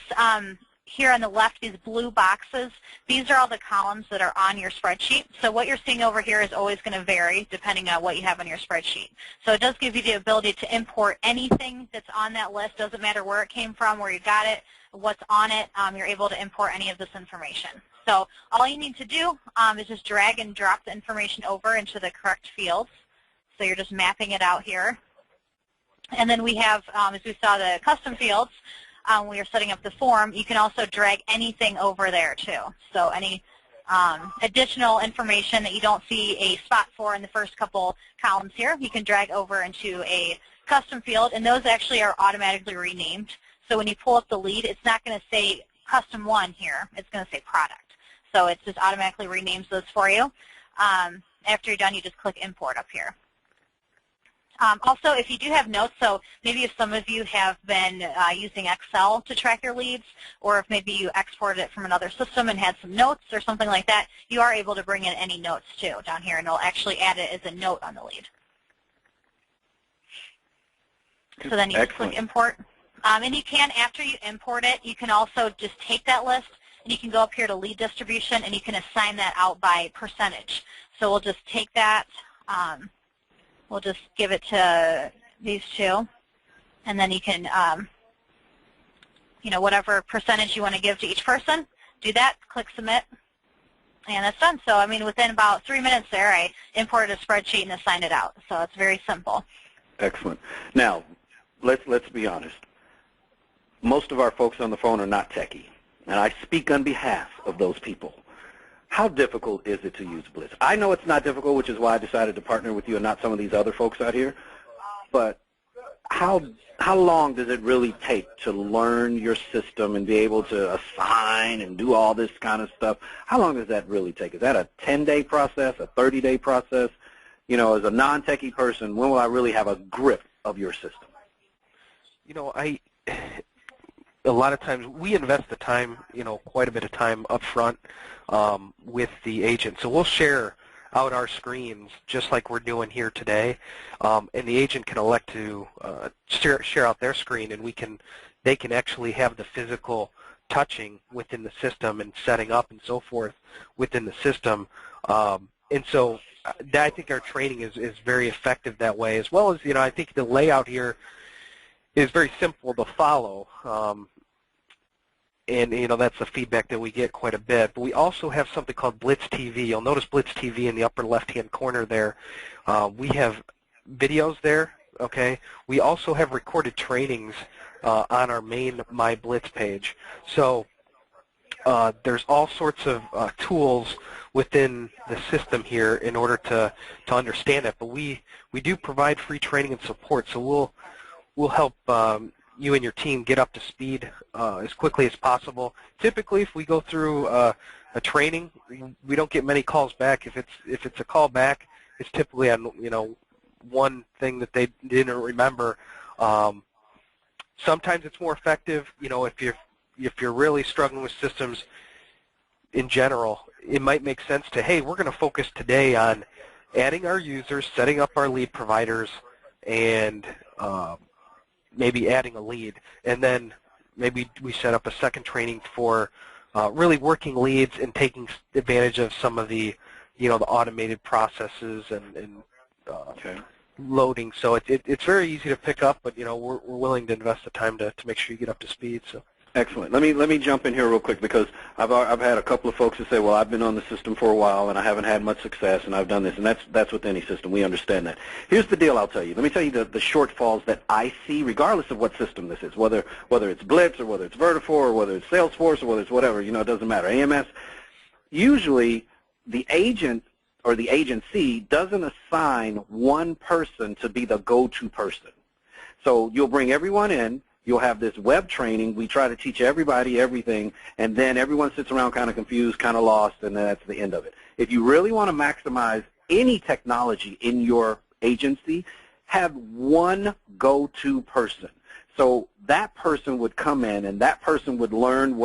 here on the left, these blue boxes, these are all the columns that are on your spreadsheet. So what you're seeing over here is always going to vary depending on what you have on your spreadsheet. So it does give you the ability to import anything that's on that list. Doesn't matter where it came from, where you got it, what's on it. You're able to import any of this information. So all you need to do is just drag and drop the information over into the correct fields. So you're just mapping it out here. And then we have, as we saw, the custom fields. When we are setting up the form, you can also drag anything over there too. So any additional information that you don't see a spot for in the first couple columns here, you can drag over into a custom field, and those actually are automatically renamed. So when you pull up the lead, it's not going to say custom 1 here. It's going to say product. So it just automatically renames those for you. After you're done, you just click import up here. Also, if you do have notes, so maybe if some of you have been using Excel to track your leads, or if maybe you exported it from another system and had some notes or something like that, you are able to bring in any notes too down here, and it'll actually add it as a note on the lead. So then you just click import. And you can, after you import it, you can also just take that list, and you can go up here to lead distribution, and you can assign that out by percentage. So we'll just take that. We'll just give it to these two, and then you can, whatever percentage you want to give to each person, do that, click submit, and that's done. So, I mean, within about 3 minutes there, I imported a spreadsheet and assigned it out. So it's very simple.
Excellent. Now, let's be honest. Most of our folks on the phone are not techie, and I speak on behalf of those people. How difficult is it to use Blitz? I know it's not difficult, which is why I decided to partner with you and not some of these other folks out here. But how long does it really take to learn your system and be able to assign and do all this kind of stuff? How long does that really take? Is that a 10-day process, a 30-day process? You know, as a non-techie person, when will I really have a grip of your system?
You know, a lot of times we invest the time, quite a bit of time up front with the agent. So we'll share out our screens just like we're doing here today, and the agent can elect to share out their screen, and they can actually have the physical touching within the system and setting up and so forth within the system. And so I think our training is very effective that way, as well as, I think the layout here is very simple to follow. And, that's the feedback that we get quite a bit. But we also have something called Blitz TV. You'll notice Blitz TV in the upper left-hand corner there. We have videos there, okay? We also have recorded trainings on our main My Blitz page. So there's all sorts of tools within the system here in order to understand it. But we do provide free training and support, so we'll help you and your team get up to speed as quickly as possible. Typically, if we go through a training, we don't get many calls back. If it's a call back, it's typically on one thing that they didn't remember. Sometimes it's more effective, if you're really struggling with systems in general, it might make sense to, hey, we're going to focus today on adding our users, setting up our lead providers, and maybe adding a lead. And then maybe we set up a second training for really working leads and taking advantage of some of the, the automated processes and loading. So it's very easy to pick up, but we're willing to invest the time to make sure you get up to speed. So.
Excellent. Let me jump in here real quick, because I've had a couple of folks that say, well, I've been on the system for a while and I haven't had much success, and I've done this, and that's with any system. We understand that. Here's the deal. I'll tell you. Let me tell you the shortfalls that I see, regardless of what system this is, whether it's Blitz or whether it's Vertafore or whether it's Salesforce or whether it's whatever. It doesn't matter. AMS. Usually, the agent or the agency doesn't assign one person to be the go-to person. So you'll bring everyone in. You'll have this web training. We try to teach everybody everything, and then everyone sits around kind of confused, kind of lost, and then that's the end of it. If you really want to maximize any technology in your agency, have one go-to person. So that person would come in, and that person would learn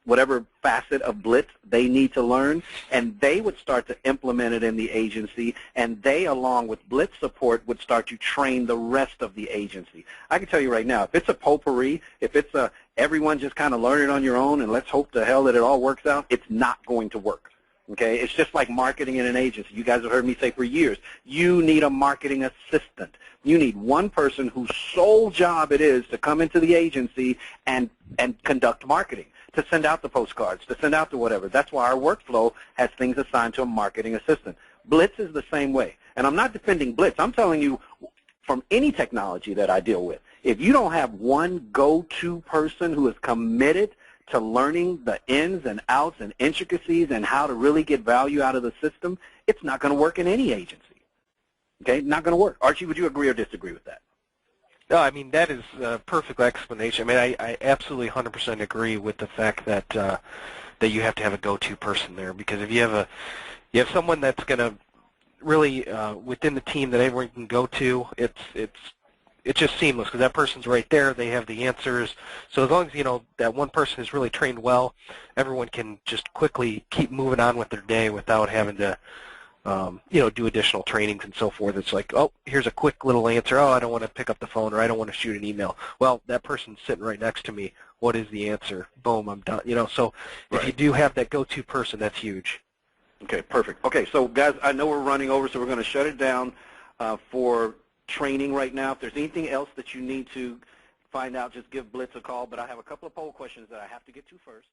whatever facet of Blitz they need to learn, and they would start to implement it in the agency, and they, along with Blitz support, would start to train the rest of the agency. I can tell you right now, if it's a potpourri, if it's everyone just kind of learn it on your own and let's hope to hell that it all works out, it's not going to work. Okay? It's just like marketing in an agency. You guys have heard me say for years, you need a marketing assistant. You need one person whose sole job it is to come into the agency and conduct marketing, to send out the postcards, to send out the whatever. That's why our workflow has things assigned to a marketing assistant. Blitz is the same way. And I'm not defending Blitz. I'm telling you from any technology that I deal with, if you don't have one go-to person who is committed to learning the ins and outs and intricacies and how to really get value out of the system, it's not going to work in any agency. Okay? Not going to work. Archie, would you agree or disagree with that?
No, I mean, that is a perfect explanation. I mean, I absolutely 100% agree with the fact that that you have to have a go-to person there, because if you have someone that's going to really within the team that everyone can go to, it's just seamless, because that person's right there. They have the answers. So as long as that one person is really trained well, everyone can just quickly keep moving on with their day without having to do additional trainings and so forth. It's like, oh, here's a quick little answer. Oh, I don't want to pick up the phone, or I don't want to shoot an email. Well, that person's sitting right next to me. What is the answer? Boom, I'm done. So if you do have that go-to person, that's huge.
Okay, perfect. Okay, so guys, I know we're running over, so we're going to shut it down for training right now. If there's anything else that you need to find out, just give Blitz a call. But I have a couple of poll questions that I have to get to first.